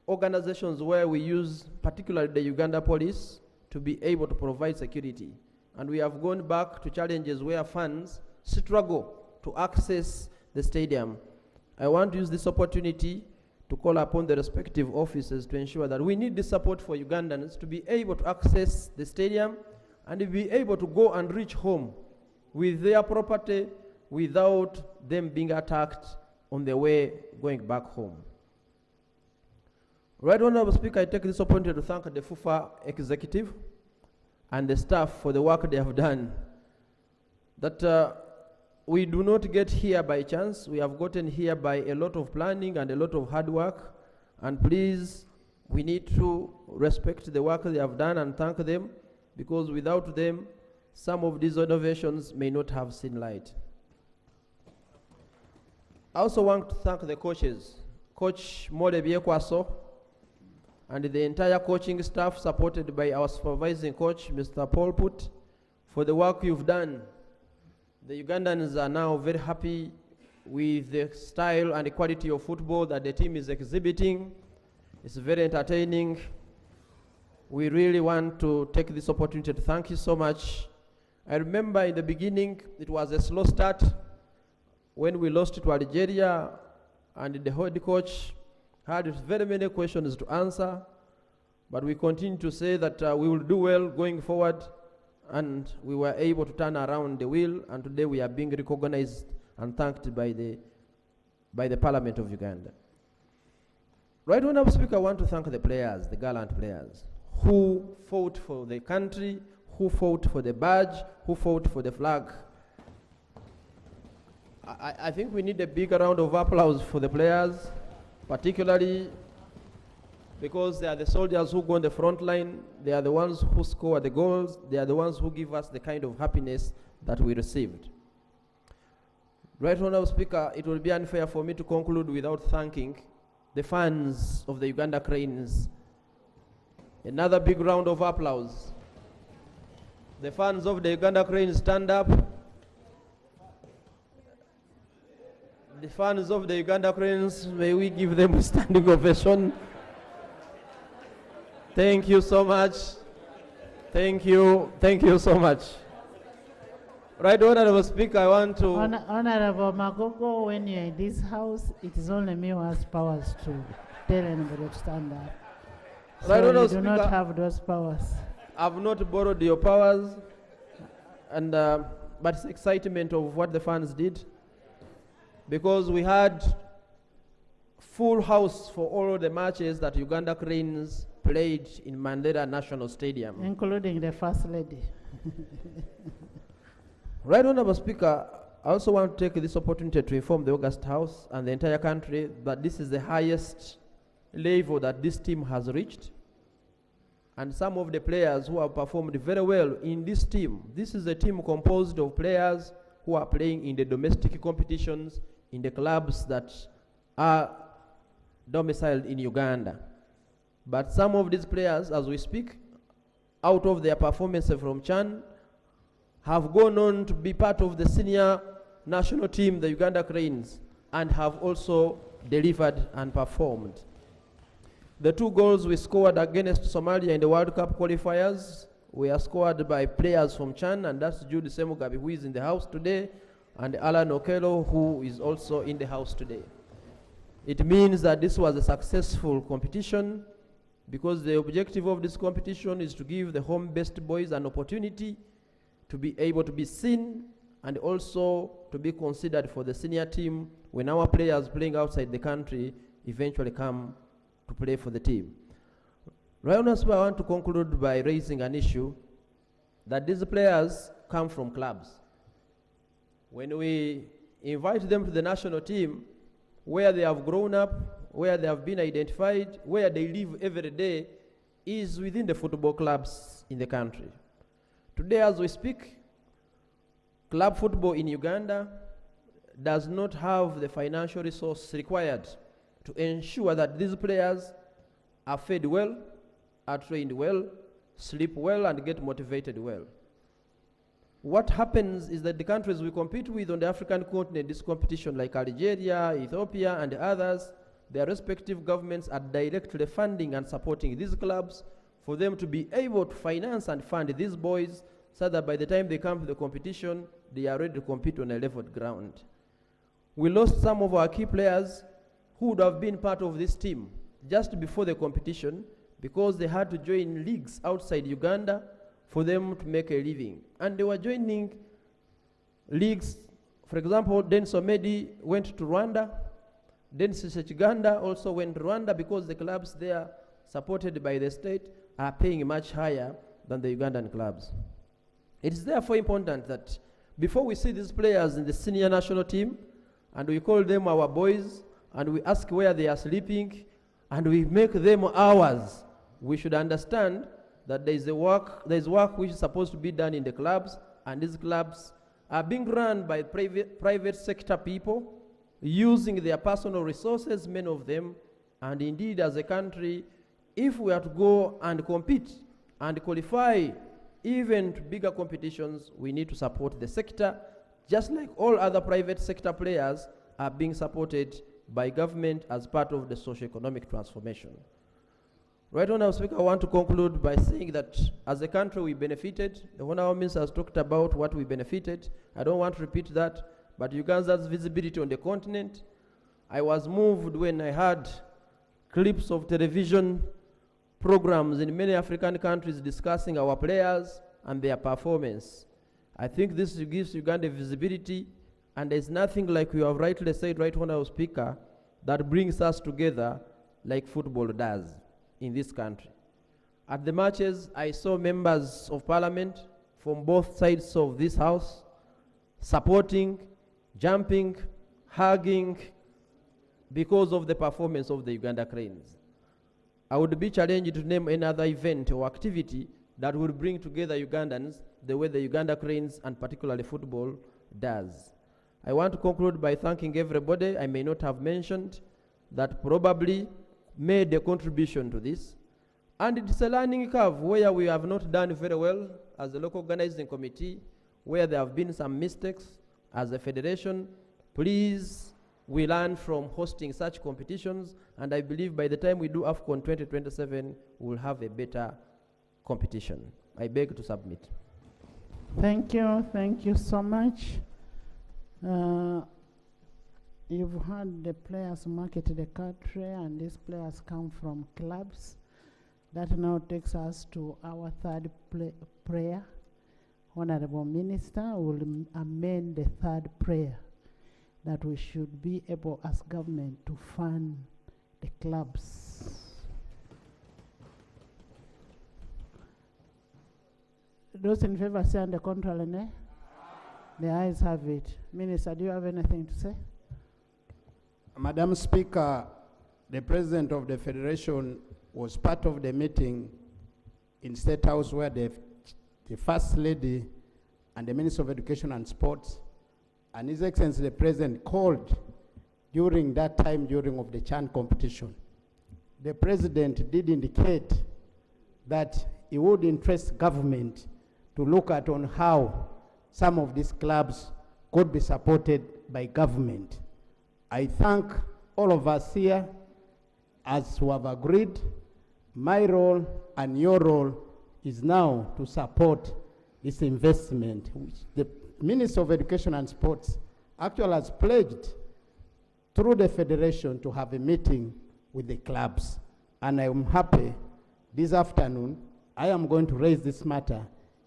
organizations where we use particularly the Uganda Police to be able to provide security. And we have gone back to challenges where fans struggle to access the stadium. I want to use this opportunity to call upon the respective officers to ensure that we need the support for Ugandans to be able to access the stadium and to be able to go and reach home with their property without them being attacked on their way going back home. Right Honourable Speaker, I take this opportunity to thank the FUFA executive and the staff for the work they have done. That we do not get here by chance. We have gotten here by a lot of planning and a lot of hard work. And please, we need to respect the work they have done and thank them, because without them, some of these innovations may not have seen light. I also want to thank the coaches, Coach Molebie Kwaso, and the entire coaching staff supported by our supervising coach, Mr. Paul Put, for the work you've done. The Ugandans are now very happy with the style and the quality of football that the team is exhibiting. It's very entertaining. We really want to take this opportunity to thank you so much. I remember in the beginning, it was a slow start when we lost to Algeria, and the head coach had very many questions to answer, but we continue to say that we will do well going forward, and we were able to turn around the wheel, and today we are being recognized and thanked by the Parliament of Uganda. Right Honourable Speaker, I want to thank the players, the gallant players, who fought for the country, who fought for the badge, who fought for the flag. I think we need a big round of applause for the players, particularly because they are the soldiers who go on the front line. They are the ones who score the goals. They are the ones who give us the kind of happiness that we received. Right Honourable Speaker, it will be unfair for me to conclude without thanking the fans of the Uganda Cranes. Another big round of applause. The fans of the Uganda Cranes, stand up. The fans of the Uganda Cranes, may we give them a standing ovation. Thank you so much. Thank you so much. Right, Honourable Speaker, I want to... Honourable Magogo, when you're in this house, it is only me who has powers to tell anybody to stand up. Right, So Honourable you do not Speaker, have those powers. I've not borrowed your powers, and but it's excitement of what the fans did, because we had full house for all the matches that Uganda Cranes played in Mandela National Stadium. Including the First Lady. Right, Honourable Speaker, I also want to take this opportunity to inform the August House and the entire country that this is the highest level that this team has reached. And some of the players who have performed very well in this team, this is a team composed of players who are playing in the domestic competitions in the clubs that are domiciled in Uganda. But some of these players, as we speak, out of their performance from Chan, have gone on to be part of the senior national team, the Uganda Cranes, and have also delivered and performed. The 2 goals we scored against Somalia in the World Cup qualifiers were scored by players from Chan, and that's Jude Semugabi, who is in the house today, and Alan Okello, who is also in the house today. It means that this was a successful competition, because the objective of this competition is to give the home-based boys an opportunity to be able to be seen and also to be considered for the senior team when our players playing outside the country eventually come to play for the team. Right now, I want to conclude by raising an issue that these players come from clubs. When we invite them to the national team, where they have grown up, where they have been identified, where they live every day, is within the football clubs in the country. Today, as we speak, club football in Uganda does not have the financial resource required to ensure that these players are fed well, are trained well, sleep well, and get motivated well. What happens is that the countries we compete with on the African continent, this competition like Algeria, Ethiopia, and others, their respective governments are directly funding and supporting these clubs for them to be able to finance and fund these boys so that by the time they come to the competition, they are ready to compete on a leveled ground. We lost some of our key players who would have been part of this team just before the competition because they had to join leagues outside Uganda for them to make a living. And they were joining leagues. For example, Denso Medi went to Rwanda. Denso Uganda also went to Rwanda because the clubs there, supported by the state, are paying much higher than the Ugandan clubs. It is therefore important that before we see these players in the senior national team, and we call them our boys, and we ask where they are sleeping, and we make them ours, we should understand that there is work which is supposed to be done in the clubs, and these clubs are being run by private sector people using their personal resources, many of them, and indeed as a country, if we are to go and compete and qualify even to bigger competitions, we need to support the sector, just like all other private sector players are being supported by government as part of the socio-economic transformation. Right on, Speaker, I want to conclude by saying that as a country we benefited. The Honourable Minister has talked about what we benefited. I don't want to repeat that, but Uganda's visibility on the continent. I was moved when I heard clips of television programs in many African countries discussing our players and their performance. I think this gives Uganda visibility, and there's nothing like you have rightly said, Right Honourable Speaker, that brings us together like football does in this country. At the matches, I saw members of parliament from both sides of this house supporting, jumping, hugging because of the performance of the Uganda Cranes. I would be challenged to name any other event or activity that would bring together Ugandans the way the Uganda Cranes and particularly football does. I want to conclude by thanking everybody I may not have mentioned that probably made a contribution to this. And it's a learning curve where we have not done very well as a local organizing committee, where there have been some mistakes as a federation. Please, we learn from hosting such competitions, and I believe by the time we do AFCON 2027, we'll have a better competition. I beg to submit. Thank you so much. You've heard the players market the country, and these players come from clubs. That now takes us to our third prayer. Honorable Minister will amend the third prayer that we should be able as government to fund the clubs. Those in favor say on the contrary, nay? The ayes have it. Minister, do you have anything to say? Madam Speaker, the President of the Federation was part of the meeting in State House where the First Lady and the Minister of Education and Sports and His Excellency the President called during that time during of the CHAN competition. The President did indicate that he would interest government to look at on how some of these clubs could be supported by government. I thank all of us here as who have agreed. My role and your role is now to support this investment, which the Minister of Education and Sports actually has pledged through the Federation to have a meeting with the clubs. And I am happy this afternoon, I am going to raise this matter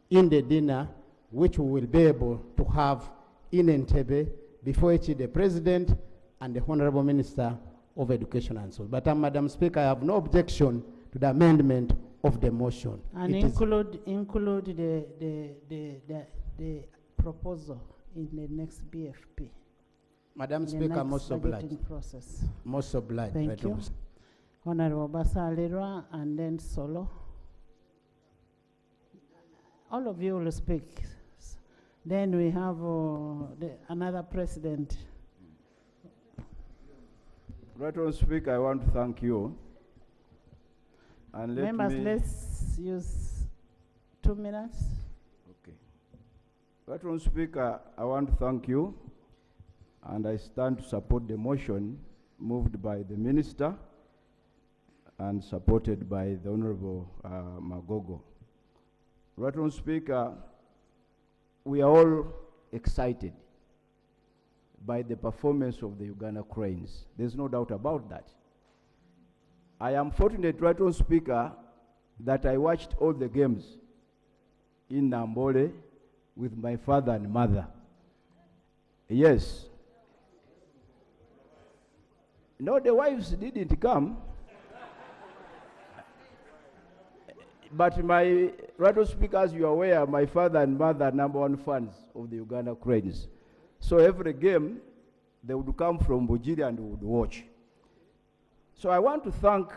in the dinner, which we will be able to have in Entebbe before the President and the Honorable Minister of Education and Sports. But Madam Speaker, I have no objection to the amendment of the motion. And include the proposal in the next BFP. Madam Speaker, most obliged. Process. Most obliged. Thank right you. Honorable Basalirwa and then Solo. All of you will speak. Then we have another president. Right on, Speaker, I want to thank you. And Members, let's use 2 minutes. Okay. Right on, Speaker, I want to thank you. And I stand to support the motion moved by the Minister and supported by the Honorable Magogo. Right on, Speaker, we are all excited by the performance of the Uganda Cranes. There's no doubt about that. I am fortunate, right on, Speaker, that I watched all the games in Nambole with my father and mother. Yes. No, the wives didn't come. But my, right on, Speaker, as you are aware, my father and mother are #1 fans of the Uganda Cranes. So every game, they would come from Bujiri and would watch. So I want to thank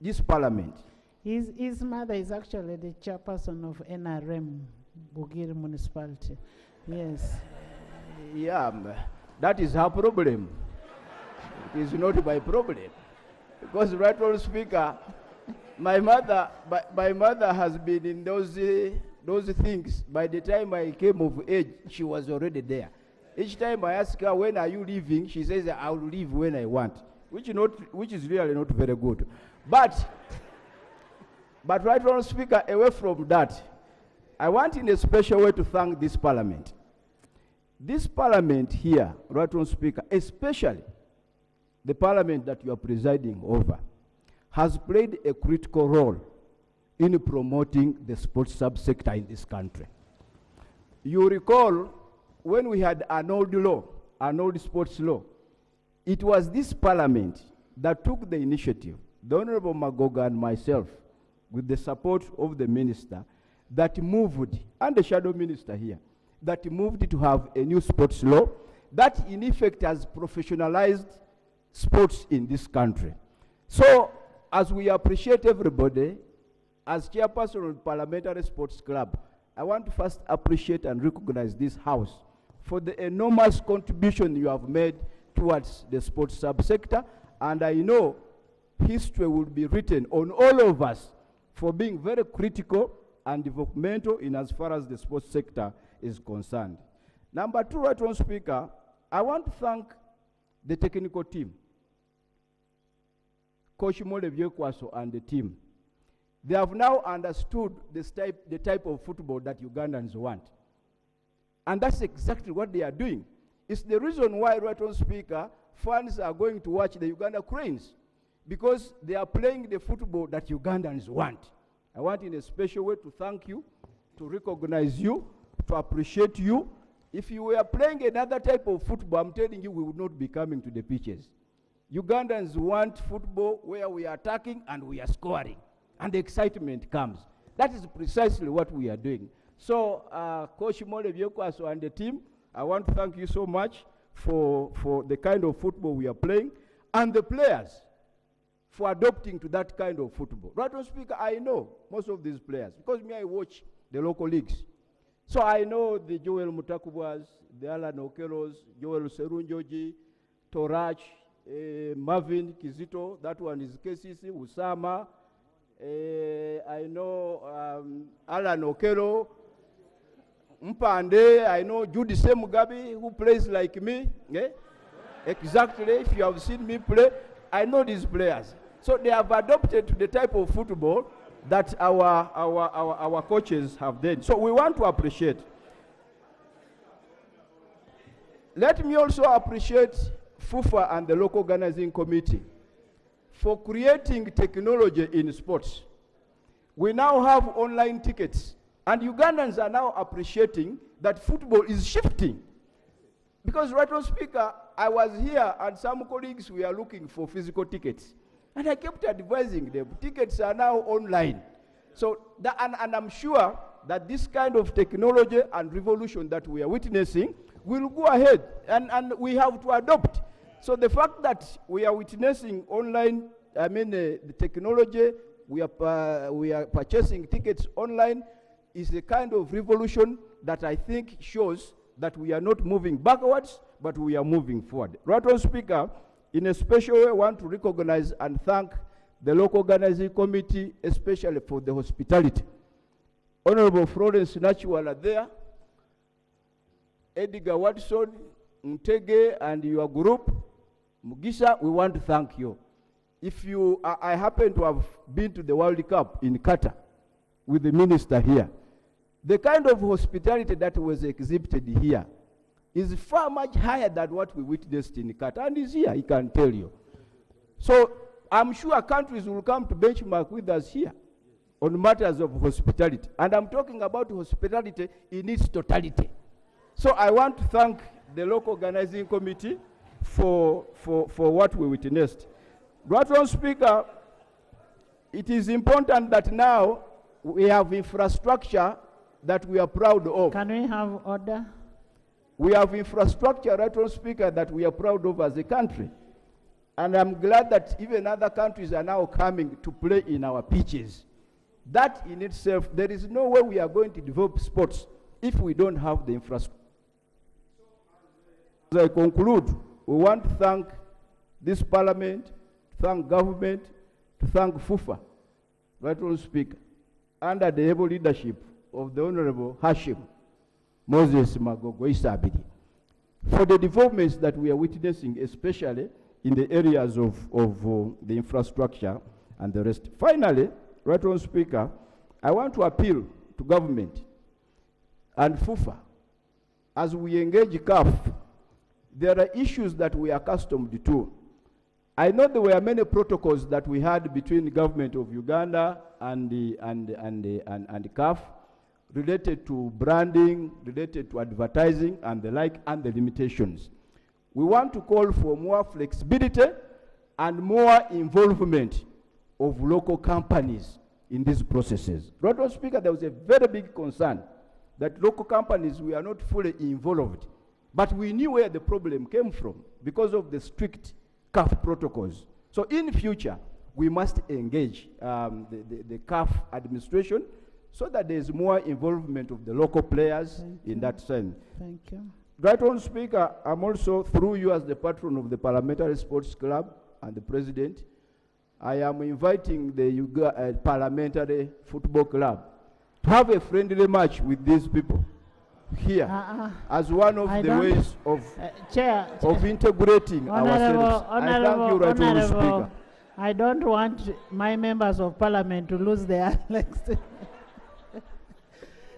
this parliament. His mother is actually the chairperson of NRM, Bugiri Municipality. Yes. Yeah, that is her problem. It is not my problem. Because right on, Speaker, my mother has been in those things. By the time I came of age, she was already there. Each time I ask her, when are you leaving? She says, I will leave when I want, which is really not very good. But right on, Speaker, away from that, I want in a special way to thank this parliament. This parliament here, right on, Speaker, especially the parliament that you are presiding over, has played a critical role in promoting the sports subsector in this country. You recall when we had an old sports law, it was this parliament that took the initiative, the Honorable Magoga and myself, with the support of the minister, that moved, and the shadow minister here, that moved to have a new sports law that in effect has professionalized sports in this country. So, as we appreciate everybody, as chairperson of the Parliamentary Sports Club, I want to first appreciate and recognize this house for the enormous contribution you have made towards the sports subsector, and I know history will be written on all of us for being very critical and developmental in as far as the sports sector is concerned. Number two, right on, Speaker, I want to thank the technical team, Coach Mole Byekwaso and the team. They have now understood the type of football that Ugandans want. And that's exactly what they are doing. It's the reason why, right on, Speaker, fans are going to watch the Uganda Cranes. because they are playing the football that Ugandans want. I want in a special way to thank you, to recognize you, to appreciate you. If you were playing another type of football, I'm telling you, we would not be coming to the pitches. Ugandans want football where we are attacking and we are scoring, and the excitement comes. That is precisely what we are doing. So, Coach Mole Byekwaso and the team, I want to thank you so much for the kind of football we are playing, and the players for adopting to that kind of football. Right on speaker, I know most of these players, because me, I watch the local leagues. So I know the Joel Mutakubwas, the Alan Okelos, Joel Serunjoji, Torach, Marvin Kizito, that one is KCC, Usama. I know Alan Okelo, Mpande, I know Judy Semugabi, who plays like me. Yeah? Exactly, if you have seen me play, I know these players. So they have adopted to the type of football that our coaches have done. So we want to appreciate. Let me also appreciate FUFA and the local organizing committee for creating technology in sports. We now have online tickets, and Ugandans are now appreciating that football is shifting. Because right on speaker, I was here and some colleagues were looking for physical tickets. And I kept advising them, tickets are now online. So, and I'm sure that this kind of technology and revolution that we are witnessing will go ahead, and we have to adopt. So the fact that we are witnessing online, the technology, we are purchasing tickets online, is a kind of revolution that I think shows that we are not moving backwards, but we are moving forward. Right on speaker, in a special way, I want to recognize and thank the local organizing committee, especially for the hospitality. Honorable Florence Nachuala there, Edgar Watson, Mtege, and your group, Mugisha, we want to thank you. If you, I happen to have been to the World Cup in Qatar with the minister here. The kind of hospitality that was exhibited here is far much higher than what we witnessed in Qatar, and is here, he can tell you. So I'm sure countries will come to benchmark with us here on matters of hospitality. And I'm talking about hospitality in its totality. So I want to thank the local organizing committee for what we witnessed. Right on speaker, it is important that now we have infrastructure that we are proud of. Can we have order? We have infrastructure, right on speaker, that we are proud of as a country. And I'm glad that even other countries are now coming to play in our pitches. That in itself, there is no way we are going to develop sports if we don't have the infrastructure. As I conclude, we want to thank this parliament, to thank government, to thank FUFA, right on speaker, under the able leadership of the Honorable Hashim Moses Magogo Isabidi, for the developments that we are witnessing, especially in the areas of the infrastructure and the rest. Finally, right on speaker, I want to appeal to government and FUFA. As we engage CAF, there are issues that we are accustomed to. I know there were many protocols that we had between the government of Uganda and the CAF, related to branding, related to advertising and the like, and the limitations. We want to call for more flexibility and more involvement of local companies in these processes. Right on speaker, there was a very big concern that local companies were not fully involved, but we knew where the problem came from because of the strict CAF protocols. So in future, we must engage the CAF administration so that there is more involvement of the local players in that sense. Thank you. Right on speaker, I'm also, through you as the patron of the Parliamentary Sports Club and the president, I am inviting the Parliamentary Football Club to have a friendly match with these people here as one of the ways of, of integrating ourselves. I thank you, right on speaker. I don't want my members of parliament to lose their legs.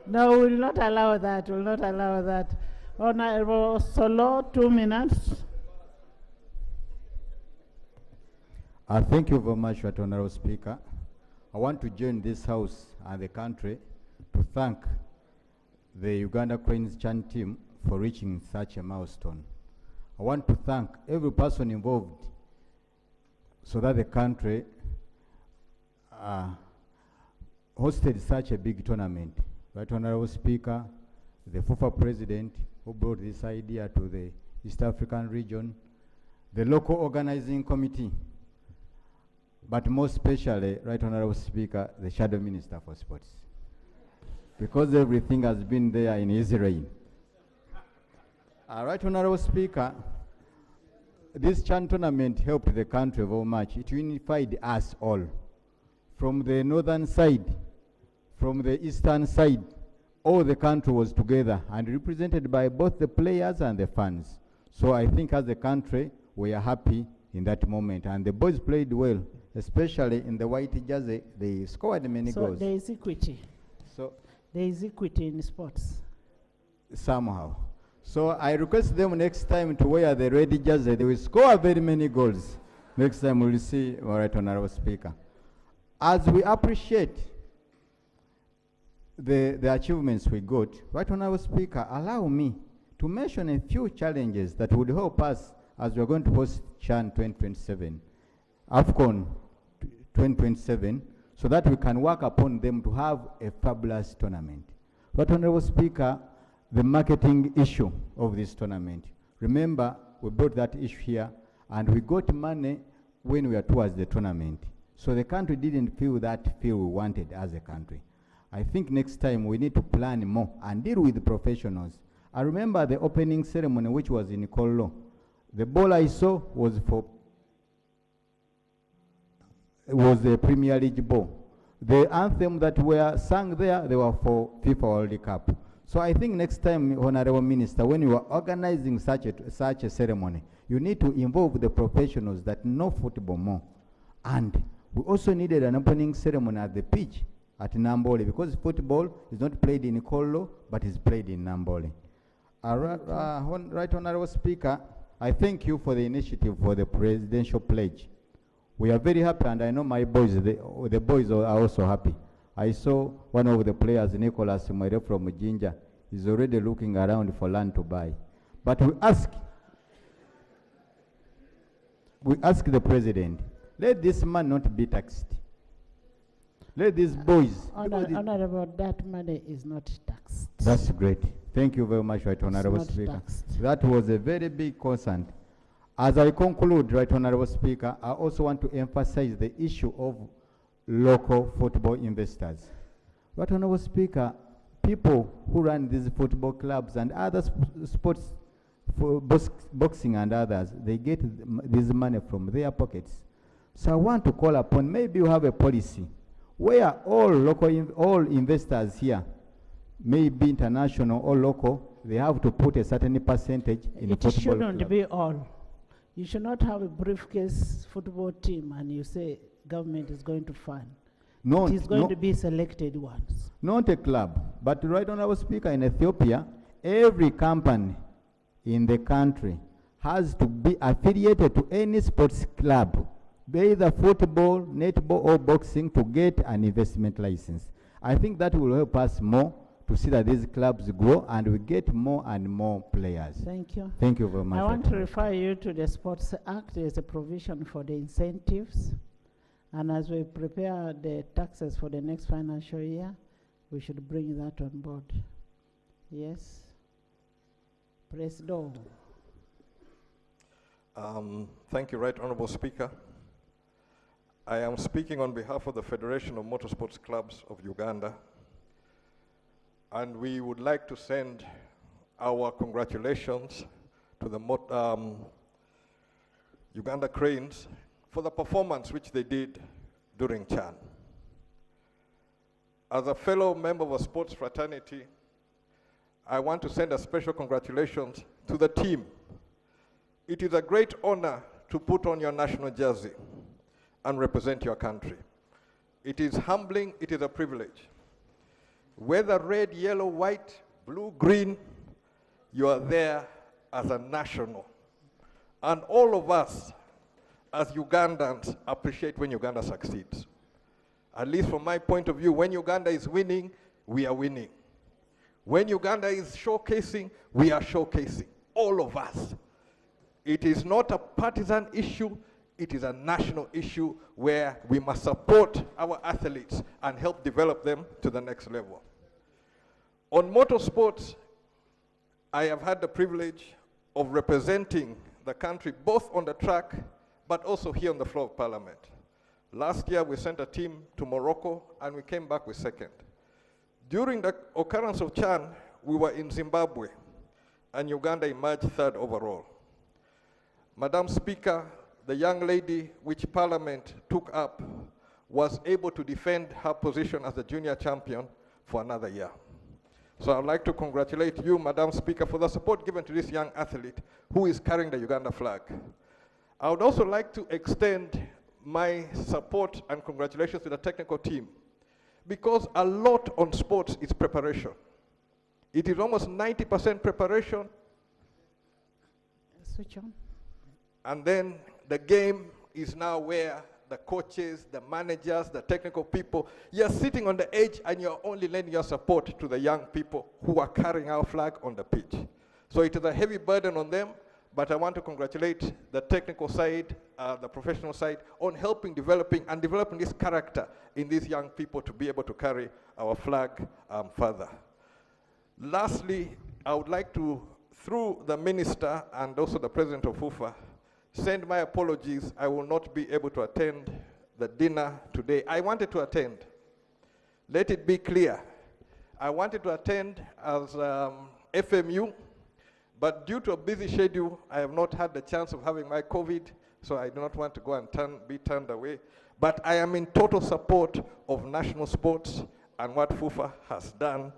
No, we will not allow that. We will not allow that. Honorable Solo, 2 minutes. Thank you very much, Right Honorable Speaker. I want to join this House and the country to thank the Uganda Cranes Chan team for reaching such a milestone. I want to thank every person involved so that the country hosted such a big tournament. Right Honorable Speaker, the FUFA President who brought this idea to the East African region, the local organizing committee, but most especially, Right Honorable Speaker, the Shadow Minister for Sports. Because everything has been there in Israel. Right Honorable Speaker, this Chan tournament helped the country very much. It unified us all. From the northern side, from the eastern side, all the country was together and represented by both the players and the fans. So I think as a country, we are happy in that moment. And the boys played well, especially in the white jersey. They scored many goals. So there is equity. So there is equity in sports. Somehow. So I request them next time to wear the red jersey. They will score very many goals. Next time we'll see, all right, Honorable Speaker. As we appreciate the achievements we got, right, Honorable Speaker, allow me to mention a few challenges that would help us as we're going to host Chan 2027, AFCON 2027, so that we can work upon them to have a fabulous tournament. Right, Honorable Speaker, the marketing issue of this tournament. Remember, we brought that issue here, and we got money when we were towards the tournament. So the country didn't feel that feel we wanted as a country. I think next time we need to plan more and deal with the professionals. I remember the opening ceremony, which was in Kolo. The ball I saw was the Premier League ball. The anthem that were sung there, they were for FIFA World Cup. So I think next time, Honorable Minister, when you are organizing such a ceremony, you need to involve the professionals that know football more. And we also needed an opening ceremony at the pitch at Nambole, because football is not played in Kolo, but is played in Nambole. Right, Honorable Speaker, I thank you for the initiative for the presidential pledge. We are very happy, and I know my boys, the boys are also happy. I saw one of the players, Nicholas Mwere from Jinja, is already looking around for land to buy. But we ask the president, let this man not be taxed. Let these boys. Honorable, that money is not taxed. That's great. Thank you very much, Right Honorable Speaker. That was a very big concern. As I conclude, Right Honorable Speaker, I also want to emphasize the issue of local football investors. Right Honorable Speaker, people who run these football clubs and other sports, for boxing and others, they get this money from their pockets. So I want to call upon, maybe you have a policy where all all investors here, maybe international or local, they have to put a certain percentage in the football club. It shouldn't be all. You should not have a briefcase football team and you say government is going to fund. It is going to be selected ones. Not a club, but Right Honorable Speaker, in Ethiopia, every company in the country has to be affiliated to any sports club, be either football, netball, or boxing, to get an investment license. I think that will help us more to see that these clubs grow and we get more and more players. Thank you. Thank you very much. I want to refer you to the Sports Act. There's a provision for the incentives. And as we prepare the taxes for the next financial year, we should bring that on board. Yes. President. Thank you, Right Honorable Speaker. I am speaking on behalf of the Federation of Motorsports Clubs of Uganda, and we would like to send our congratulations to the Uganda Cranes for the performance which they did during Chan. As a fellow member of a sports fraternity, I want to send a special congratulations to the team. It is a great honor to put on your national jersey and represent your country. It is humbling, it is a privilege. Whether red, yellow, white, blue, green, you are there as a national. And all of us as Ugandans, appreciate when Uganda succeeds. At least from my point of view, when Uganda is winning, we are winning. When Uganda is showcasing, we are showcasing, all of us. It is not a partisan issue, it is a national issue where we must support our athletes and help develop them to the next level. On motorsports, I have had the privilege of representing the country both on the track but also here on the floor of Parliament. Last year we sent a team to Morocco and we came back with second. During the occurrence of Chan, we were in Zimbabwe and Uganda emerged third overall. Madam Speaker, the young lady which Parliament took up was able to defend her position as the junior champion for another year. So I'd like to congratulate you, Madam Speaker, for the support given to this young athlete who is carrying the Uganda flag. I would also like to extend my support and congratulations to the technical team, because a lot on sports is preparation. It is almost 90% preparation. Switch on. And then the game is now where the coaches, the managers, the technical people, you're sitting on the edge and you're only lending your support to the young people who are carrying our flag on the pitch. So it is a heavy burden on them, but I want to congratulate the technical side, the professional side, on helping developing this character in these young people to be able to carry our flag further. Lastly, I would like to, through the minister and also the president of FUFA, send my apologies. I will not be able to attend the dinner today. I wanted to attend. Let it be clear. I wanted to attend as FMU, but due to a busy schedule, I have not had the chance of having my COVID, so I do not want to go and be turned away. But I am in total support of national sports and what FUFA has done.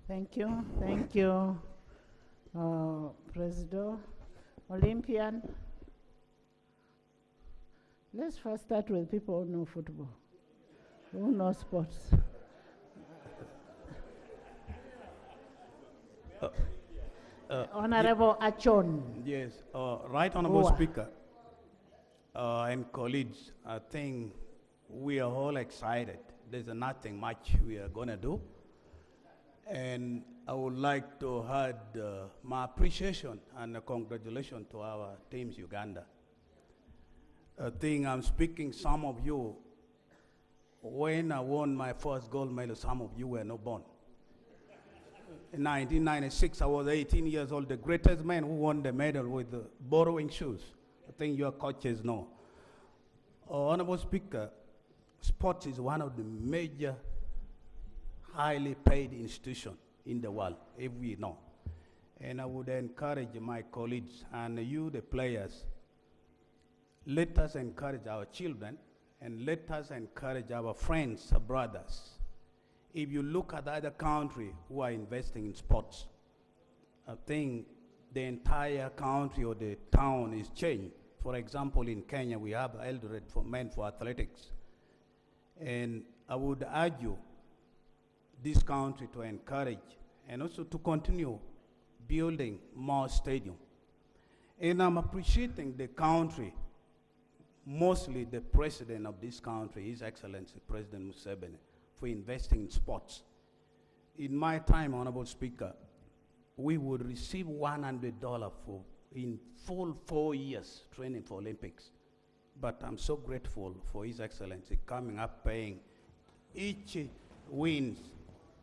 Thank you. Thank you, President. Olympian. Let's first start with people who know football, who know sports. Honorable Achon. Yes, Right Honorable Speaker and colleagues, I think we are all excited. There's nothing much we are going to do. And I would like to add my appreciation and congratulations to our teams, Uganda. I think I'm speaking some of you, when I won my first gold medal, some of you were not born. In 1996, I was 18 years old, the greatest man who won the medal with borrowing shoes. I think your coaches know. Honorable Speaker, sports is one of the major highly paid institutions in the world, if we know. And I would encourage my colleagues and you, the players, let us encourage our children and let us encourage our friends, our brothers. If you look at other countries who are investing in sports, I think the entire country or the town is changed. For example, in Kenya, we have Eldoret for men for athletics. And I would urge you, this country to encourage and also to continue building more stadiums. And I'm appreciating the country, mostly the president of this country, His Excellency President Museveni, for investing in sports. In my time, Honorable Speaker, we would receive $100 for in full 4 years training for Olympics. But I'm so grateful for His Excellency coming up paying each wins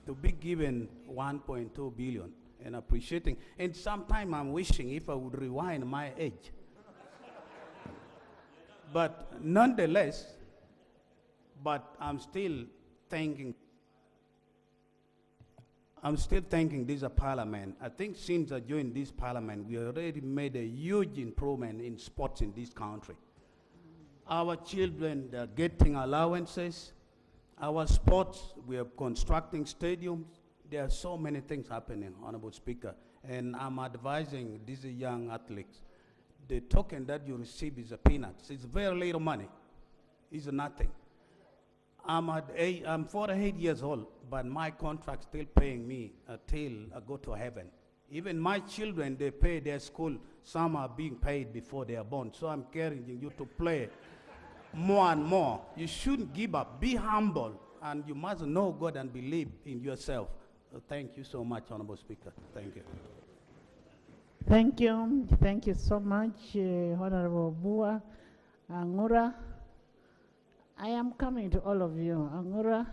to be given 1.2 billion and appreciating. And sometime I'm wishing if I would rewind my age. But nonetheless, I'm still thanking this parliament. I think since I joined this parliament, we already made a huge improvement in sports in this country. Our children are getting allowances. Our sports, we are constructing stadiums. There are so many things happening, Honorable Speaker. And I'm advising these young athletes, the token that you receive is a peanuts. It's very little money. It's nothing. I'm 48 years old, but my contract still paying me until I go to heaven Even my children, they pay their school. Some are being paid before they are born. So I'm encouraging you to play more and more. You shouldn't give up. Be humble. And you must know God and believe in yourself. Thank you so much, Honorable Speaker. Thank you. Thank you. Thank you so much, Honorable Bua Angura. I am coming to all of you. Angura,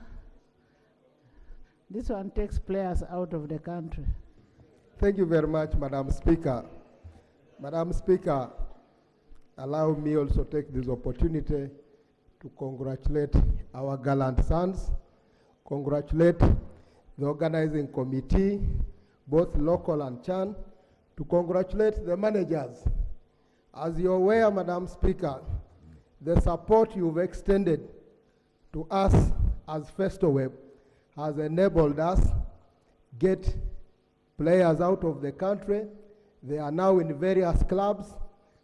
this one takes players out of the country. Thank you very much, Madam Speaker. Madam Speaker, allow me also take this opportunity to congratulate our gallant sons, congratulate the organizing committee, both local and CHAN, to congratulate the managers. As you're aware, Madam Speaker, the support you've extended to us as FestoWeb has enabled us get players out of the country. They are now in various clubs,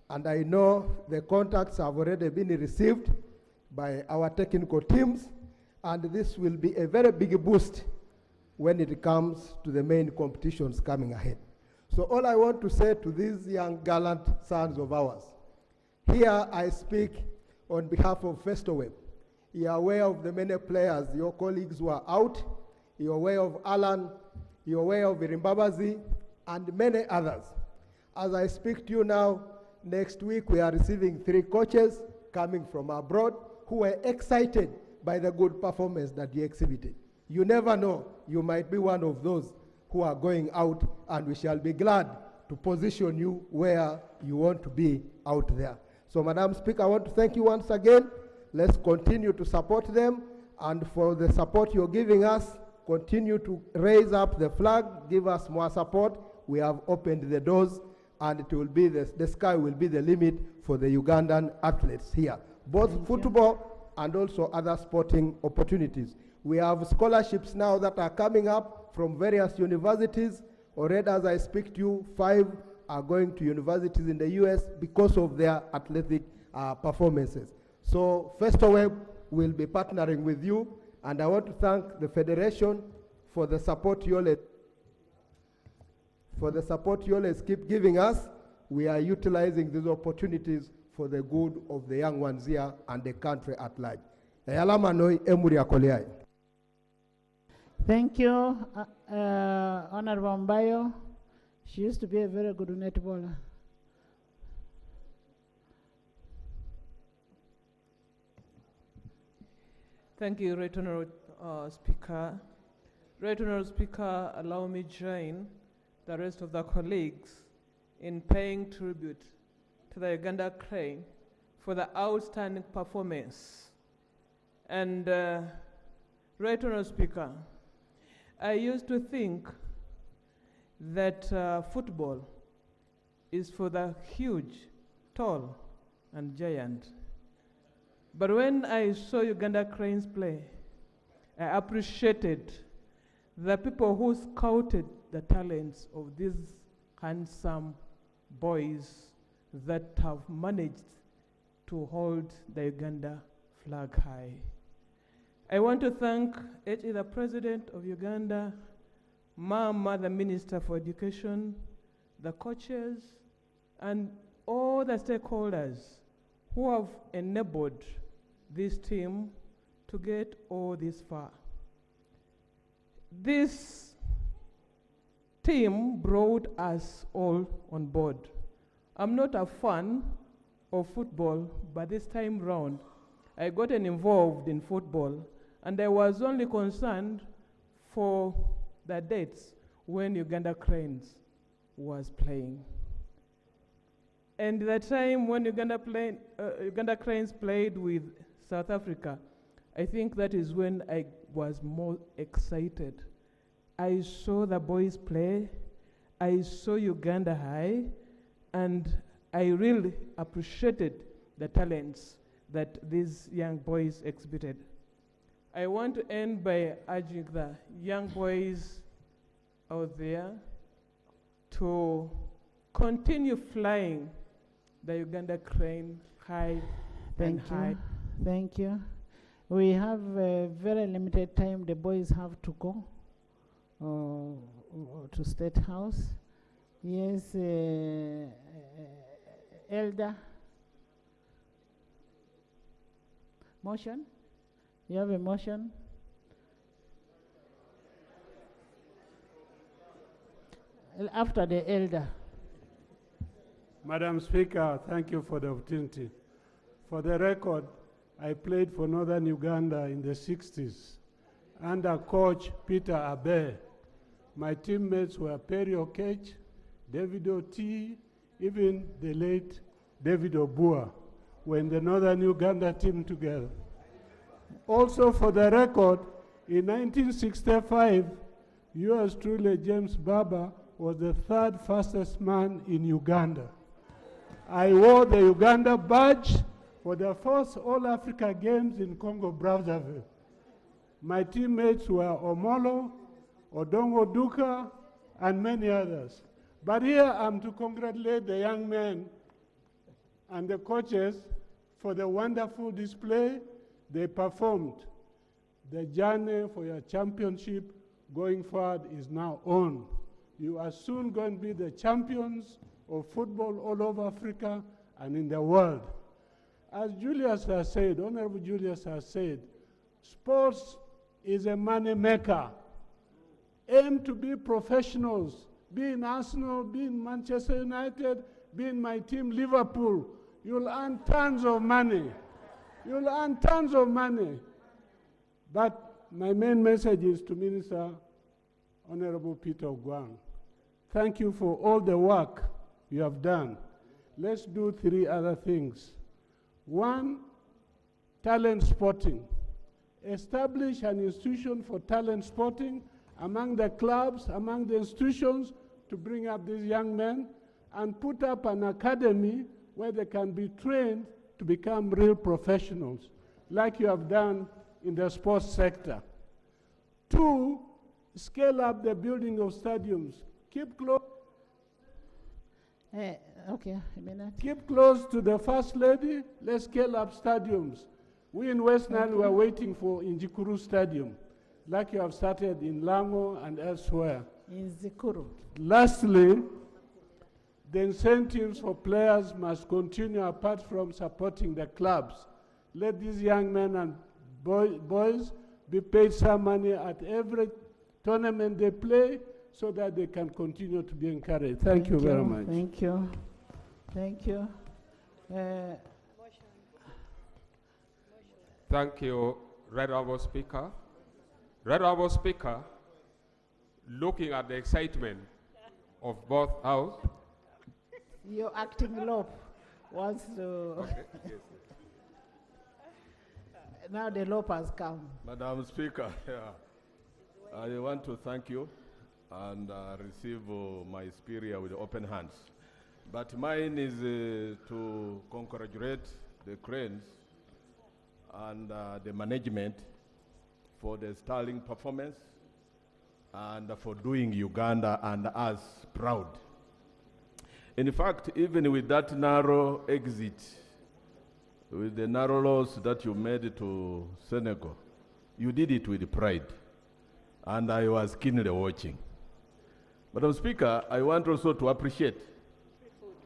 and I know the contacts have already been received by our technical teams, and this will be a very big boost when it comes to the main competitions coming ahead. So all I want to say to these young gallant sons of ours, here I speak on behalf of FestoWeb. You are aware of the many players, your colleagues who are out. You are aware of Alan, you are aware of Irimbabazi, and many others. As I speak to you now, next week we are receiving 3 coaches coming from abroad who were excited by the good performance that you exhibited. You never know, you might be one of those who are going out, and we shall be glad to position you where you want to be out there. So, Madam Speaker, I want to thank you once again. Let's continue to support them, and for the support you're giving us, continue to raise up the flag, give us more support. We have opened the doors, and it will be the sky will be the limit for the Ugandan athletes here, both football and also other sporting opportunities. We have scholarships now that are coming up from various universities. Already, as I speak to you, 5 are going to universities in the US because of their athletic performances. So FestoWeb will be partnering with you, and I want to thank the Federation for the support you always keep giving us. We are utilizing these opportunities for the good of the young ones here and the country at large. Thank you, Honorable Mbayo. She used to be a very good netballer. Thank you, Right Honourable Speaker. Right Honourable Speaker, allow me join the rest of the colleagues in paying tribute to the Uganda Crane for the outstanding performance. And Right Honourable Speaker, I used to think that football is for the huge, tall, and giant. But when I saw Uganda Cranes play, I appreciated the people who scouted the talents of these handsome boys that have managed to hold the Uganda flag high. I want to thank H.E. the President of Uganda, Mama, the Minister for Education, the coaches, and all the stakeholders who have enabled this team to get all this far. This team brought us all on board. I'm not a fan of football, but this time round, I got involved in football, and I was only concerned for the dates when Uganda Cranes was playing. And the time when Uganda Cranes played with South Africa, I think that is when I was more excited. I saw the boys play, I saw Uganda high, and I really appreciated the talents that these young boys exhibited. I want to end by urging the young boys out there to continue flying the Uganda Crane high and high. Thank you. We have a very limited time. The boys have to go to State House. Yes, Elder. Motion? You have a motion? After the elder. Madam Speaker, thank you for the opportunity. For the record, I played for Northern Uganda in the 60s under coach Peter Abe. My teammates were Perry Okech, David Oti, even the late David Obua were in the Northern Uganda team together. Also for the record, in 1965, yours truly, James Baba, was the third fastest man in Uganda. I wore the Uganda badge for the first All-Africa Games in Congo-Brazzaville. My teammates were Omolo, Odongo Duka, and many others. But here I'm to congratulate the young men and the coaches for the wonderful display they performed. The journey for your championship going forward is now on. You are soon going to be the champions of football all over Africa and in the world. As Julius has said, Honorable Julius has said, sports is a money maker. Aim to be professionals. Be in Arsenal, be in Manchester United, be in my team Liverpool. You'll earn tons of money. You'll earn tons of money. But my main message is to Minister Honorable Peter Ogwang. Thank you for all the work you have done. Let's do 3 other things. 1, talent spotting. Establish an institution for talent spotting among the clubs, among the institutions to bring up these young men, and put up an academy where they can be trained to become real professionals, like you have done in the sports sector. 2, scale up the building of stadiums. Keep close. Okay, a minute. Keep close to the First Lady. Let's scale up stadiums. We in West Nile were waiting for Injikuru Stadium, like you have started in Lango and elsewhere. In Zikuru. Lastly, the incentives for players must continue apart from supporting the clubs. Let these young men and boys be paid some money at every tournament they play so that they can continue to be encouraged. Thank you very much. Thank you. Thank you. Thank you, Right Honourable Speaker. Right Honourable Speaker, looking at the excitement of both houses. Your acting lope wants to. Okay. Yes. Now the lope has come. Madam Speaker, I want to thank you and receive my superior with open hands. But mine is to congratulate the Cranes and the management for the sterling performance and for doing Uganda and us proud. In fact, even with that narrow exit, with the narrow loss that you made to Senegal, you did it with pride. And I was keenly watching. Madam Speaker, I want also to appreciate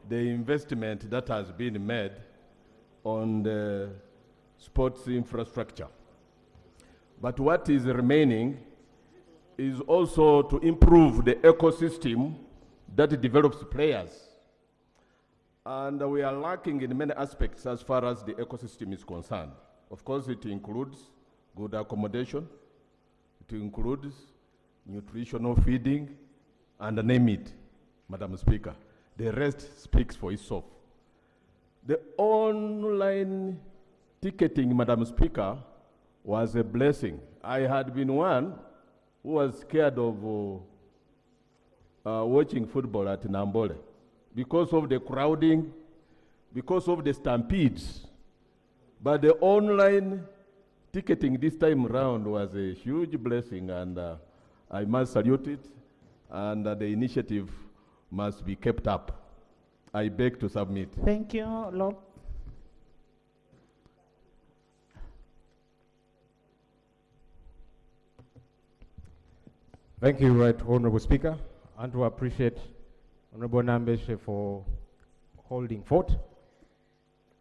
the investment that has been made on the sports infrastructure. But what is remaining is also to improve the ecosystem that develops players. And we are lacking in many aspects as far as the ecosystem is concerned. Of course, it includes good accommodation, it includes nutritional feeding, and name it, Madam Speaker. The rest speaks for itself. The online ticketing, Madam Speaker, was a blessing. I had been one who was scared of watching football at Nambole because of the crowding, because of the stampedes. But the online ticketing this time around was a huge blessing, and I must salute it, and the initiative must be kept up. I beg to submit. Thank you, Lord. Thank you, Right Honourable Speaker, and to appreciate Honorable Nambeshe for holding fort,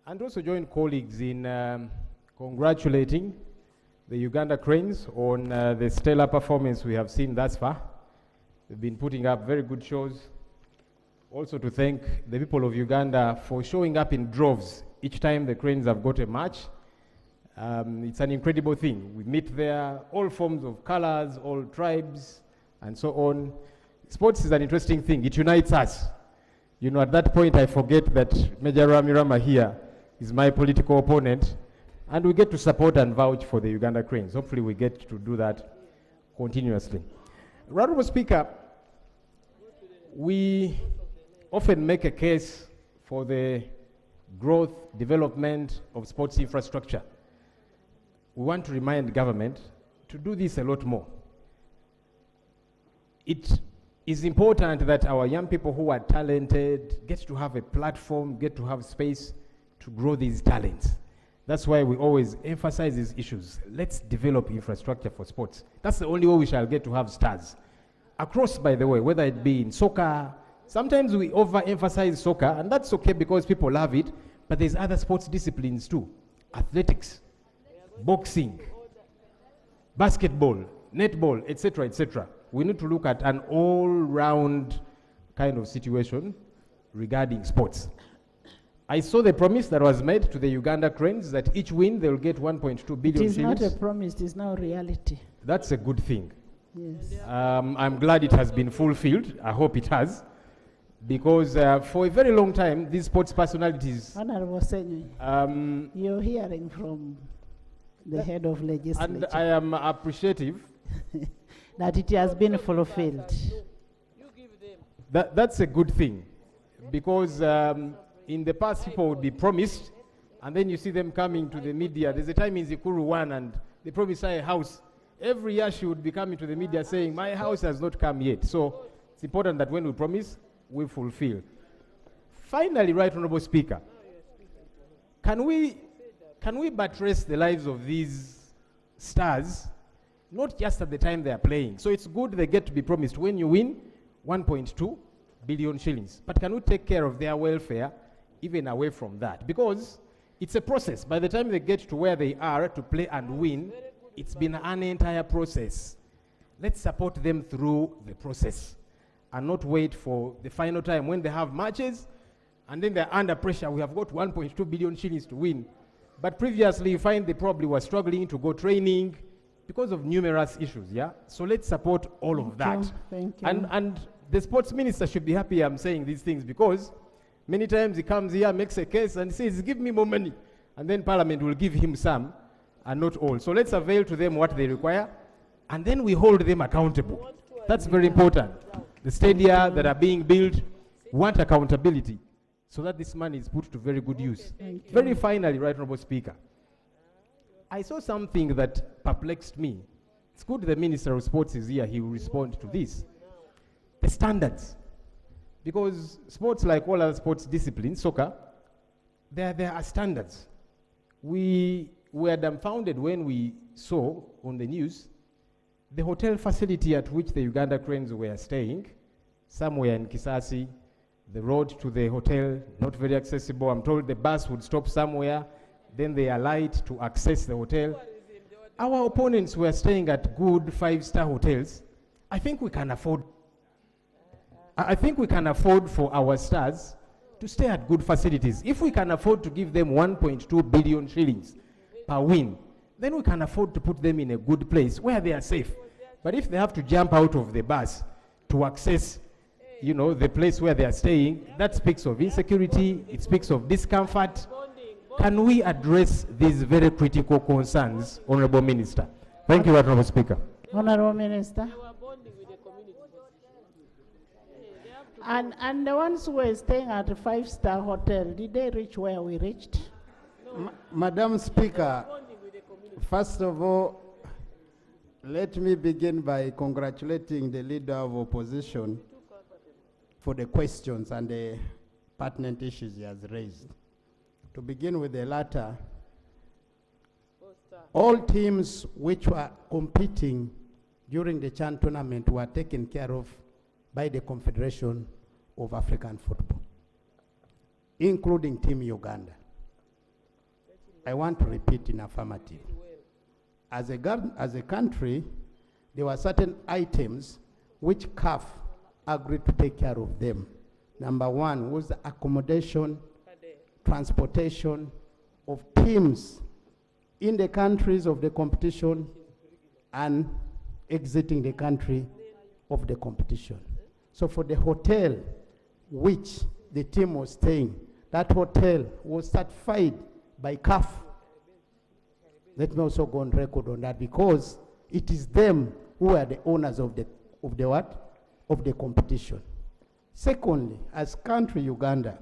and also join colleagues in congratulating the Uganda Cranes on the stellar performance we have seen thus far. They've been putting up very good shows. Also to thank the people of Uganda for showing up in droves each time the Cranes have got a match. It's an incredible thing. We meet there, all forms of colors, all tribes, and so on. Sports is an interesting thing. It unites us. You know, at that point, I forget that Major Ramirama here is my political opponent, and we get to support and vouch for the Uganda Cranes. Hopefully, we get to do that continuously. Honorable Speaker, we often make a case for the growth, development of sports infrastructure. We want to remind government to do this a lot more. It is important that our young people who are talented get to have a platform, get to have space to grow these talents. That's why we always emphasize these issues. Let's develop infrastructure for sports. That's the only way we shall get to have stars. Across, by the way, whether it be in soccer, sometimes we overemphasize soccer, and that's okay because people love it, but there's other sports disciplines too. Athletics, boxing, basketball, netball, etc., etc. We need to look at an all-round kind of situation regarding sports. I saw the promise that was made to the Uganda Cranes that each win they'll get 1.2 billion It is shillings. not a promise, it is now reality. That's a good thing. Yes. I'm glad it has been fulfilled. I hope it has. Because for a very long time, these sports personalities... Honorable Senyi, you're hearing from the head of legislature. And I am appreciative that it has been fulfilled. That's a good thing. Because in the past, people would be promised, and then you see them coming to the media. There's a time in Zikuru 1, and they promised her a house. Every year she would be coming to the media saying, my house has not come yet. So it's important that when we promise, we fulfill. Finally, Right Honorable Speaker, can we buttress the lives of these stars, not just at the time they are playing? So it's good they get to be promised when you win 1.2 billion shillings. But can we take care of their welfare even away from that? Because it's a process. By the time they get to where they are to play and win, it's been an entire process. Let's support them through the process and not wait for the final time when they have matches and then they're under pressure. We have got 1.2 billion shillings to win. But previously, you find they probably were struggling to go training because of numerous issues, yeah? So let's support all of that. Thank you. And the sports minister should be happy I'm saying these things because many times he comes here, makes a case and says, give me more money. And then Parliament will give him some and not all. So let's avail to them what they require and then we hold them accountable. That's very important. The stadia that are being built want accountability so that this money is put to very good use. Very finally, Right Honorable Speaker, I saw something that perplexed me. It's good the Minister of Sports is here, he will respond to this. The standards. Because sports, like all other sports disciplines, soccer, there are standards. We were dumbfounded when we saw on the news the hotel facility at which the Uganda Cranes were staying, somewhere in Kisasi, the road to the hotel, not very accessible. I'm told the bus would stop somewhere, then they alight to access the hotel. Our opponents were staying at good 5-star hotels. I think we can afford for our stars to stay at good facilities. If we can afford to give them 1.2 billion shillings per win, then we can afford to put them in a good place where they are safe. But if they have to jump out of the bus to access, you know, the place where they are staying, that speaks of insecurity, it speaks of discomfort. Can we address these very critical concerns, Honorable Minister? Thank you, Honorable Speaker. Honorable Minister. And the ones who were staying at a 5-star hotel, did they reach where we reached? Madam Speaker, first of all, let me begin by congratulating the Leader of Opposition for the questions and the pertinent issues he has raised. To begin with the latter, all teams which were competing during the CHAN tournament were taken care of by the Confederation of African football, including Team Uganda. I want to repeat in affirmative. As a country, there were certain items which CAF agreed to take care of them. Number one was the accommodation, transportation of teams in the countries of the competition and exiting the country of the competition. So for the hotel which the team was staying, that hotel was certified by CAF. Let me also go on record on that, because it is them who are the owners of the what? Of the competition. Secondly, as country Uganda,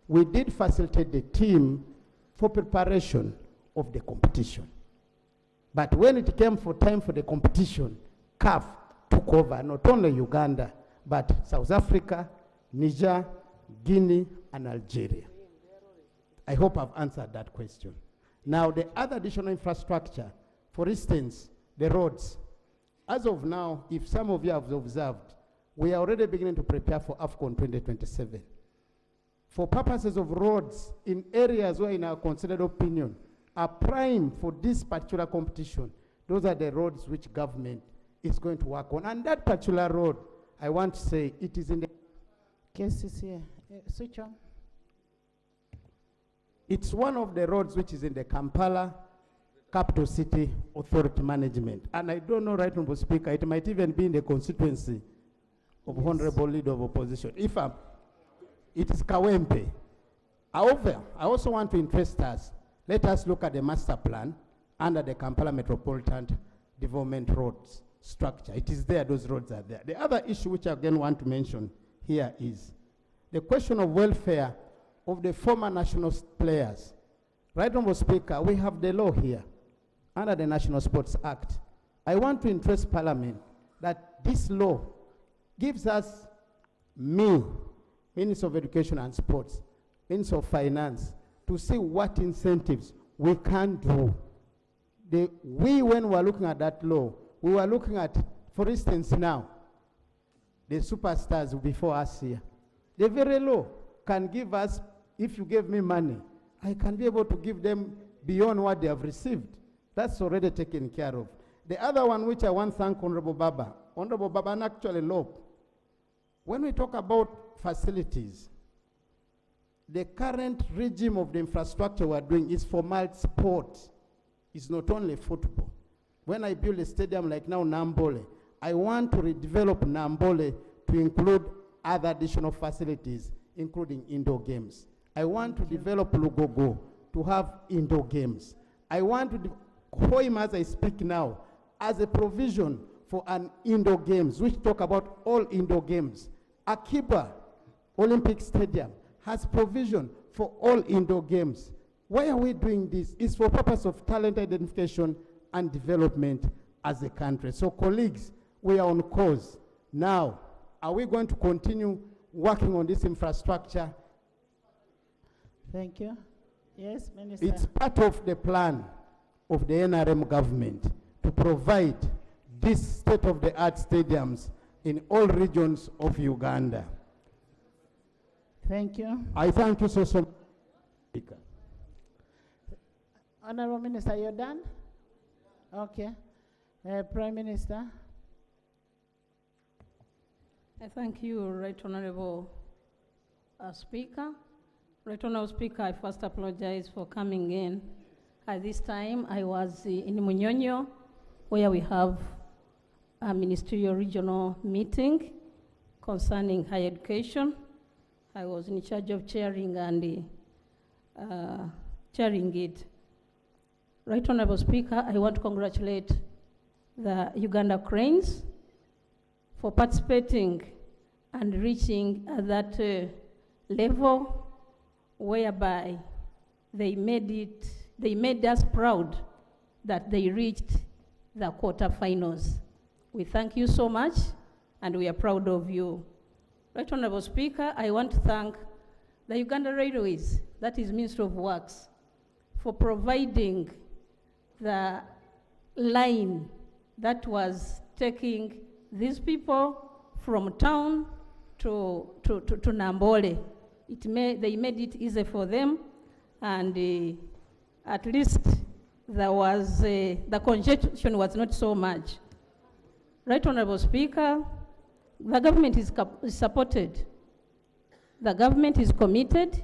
we did facilitate the team for preparation of the competition. But when it came for time for the competition, CAF took over not only Uganda, but South Africa, Niger, Guinea, and Algeria. I hope I've answered that question. Now, the other additional infrastructure, for instance, the roads. As of now, if some of you have observed, we are already beginning to prepare for AFCON 2027. For purposes of roads in areas where, in our considered opinion, are prime for this particular competition, those are the roads which government is going to work on. And that particular road, I want to say, it is in the... Case is here. Switch on. It's one of the roads which is in the Kampala Capital City Authority Management. And I don't know, right, Honorable Speaker, it might even be in the constituency of Honorable Leader of Opposition. It is Kawempe. However, I also want to interest us. Let us look at the master plan under the Kampala Metropolitan Development Roads structure. It is there, those roads are there. The other issue which I again want to mention here is the question of welfare of the former national players. Right, Honorable Speaker, we have the law here under the National Sports Act. I want to interest Parliament that this law gives us, Minister of Education and Sports, Minister of Finance, to see what incentives we can do. When we were looking at that law, we were looking at, for instance now, the superstars before us here. The very law can give us, if you give me money, I can be able to give them beyond what they have received. That's already taken care of. The other one which I want to thank Honorable Baba and actually law. When we talk about facilities, the current regime of the infrastructure we're doing is for multi-sport. It's not only football. When I build a stadium like now Nambole, I want to redevelop Nambole to include other additional facilities, including indoor games. I want to develop Lugogo to have indoor games. I want to Hoima, as I speak now, as a provision for an indoor games, which talk about all indoor games. Akiba Olympic Stadium has provision for all indoor games. Why are we doing this? It's for purpose of talent identification and development as a country. So colleagues, we are on course. Now, are we going to continue working on this infrastructure? Thank you. Yes, Minister. It's part of the plan of the NRM government to provide these state-of-the-art stadiums in all regions of Uganda. Thank you. I thank you so much. Honorable Minister, you're done? Okay. Prime Minister. I thank you, Right Honorable Speaker. Right Honorable Speaker, I first apologize for coming in. At this time, I was in Munyonyo, where we have a ministerial regional meeting concerning higher education. I was in charge of chairing and chairing it. Right Honorable Speaker, I want to congratulate the Uganda Cranes for participating and reaching that level whereby they made us proud that they reached the quarterfinals. We thank you so much, and we are proud of you. Right Honorable Speaker, I want to thank the Uganda Railways, that is Ministry of Works, for providing the line that was taking these people from town to Nambole. They made it easy for them, and at least there was, the congestion was not so much. Right Honorable Speaker, the government is supported. The government is committed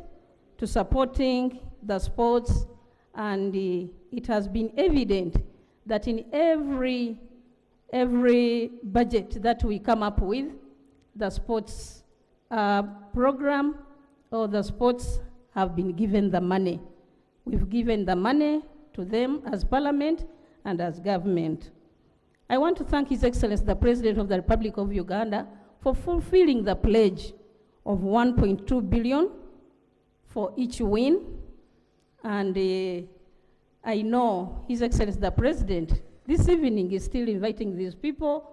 to supporting the sports, and it has been evident that in every budget that we come up with, the sports program or the sports have been given the money. We've given the money to them as Parliament and as government. I want to thank His Excellency, the President of the Republic of Uganda, for fulfilling the pledge of 1.2 billion for each win. And I know His Excellency, the President, this evening is still inviting these people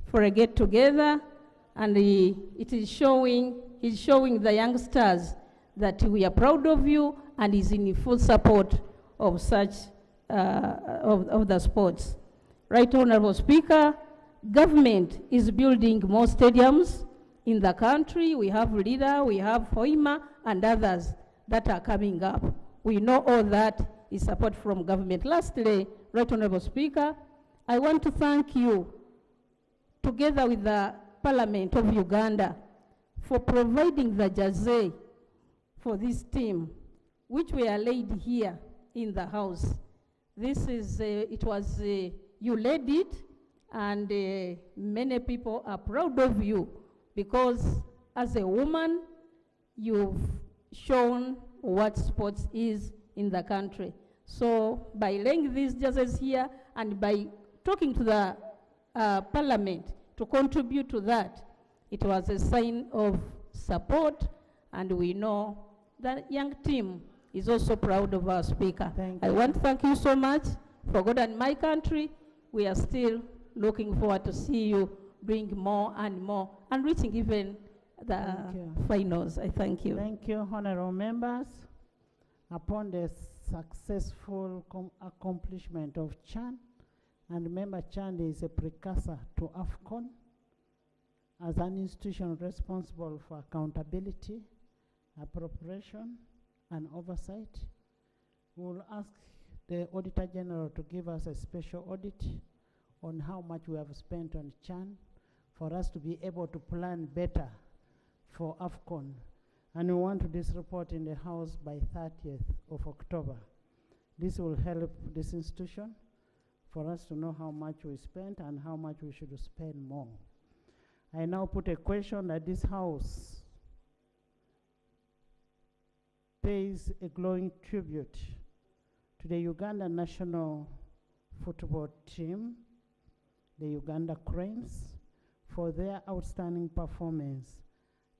for a get-together, and it is showing, he's showing the youngsters that we are proud of you, and is in full support of such, of the sports. Right Honorable Speaker, government is building more stadiums in the country. We have Lida, we have Hoima, and others that are coming up. We know all that is support from government. Lastly, Right Honorable Speaker, I want to thank you, together with the Parliament of Uganda, for providing the jersey for this team, which were laid here in the House. This is, it was, you led it, and many people are proud of you, because as a woman, you've shown what sports is in the country. So by laying these jerseys here, and by talking to the Parliament to contribute to that, it was a sign of support, and we know that young team is also proud of our Speaker. I want to thank you so much for God and my country. We are still looking forward to see you doing more and more, and reaching even the finals. I thank you. Thank you, honorable members. Upon the successful accomplishment of CHAN, and remember, CHAN is a precursor to AFCON, as an institution responsible for accountability, appropriation, and oversight. We will ask the Auditor General to give us a special audit on how much we have spent on CHAN, for us to be able to plan better for AFCON. And we want this report in the House by 30th of October. This will help this institution for us to know how much we spent and how much we should spend more. I now put a question that this House pays a glowing tribute to the Uganda national football team, the Uganda Cranes, for their outstanding performance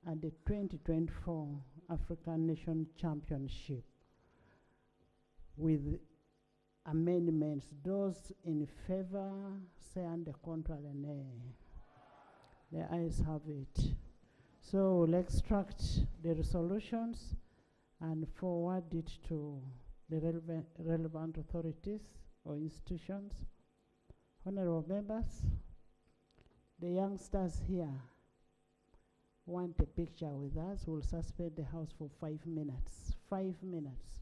at the 2024 African Nation Championship, with amendments. Those in favor say on the contrary, nay. The ayes have it. So we'll extract the resolutions and forward it to the relevant authorities or institutions. Honorable members, the youngsters here want a picture with us. We'll suspend the House for 5 minutes. 5 minutes.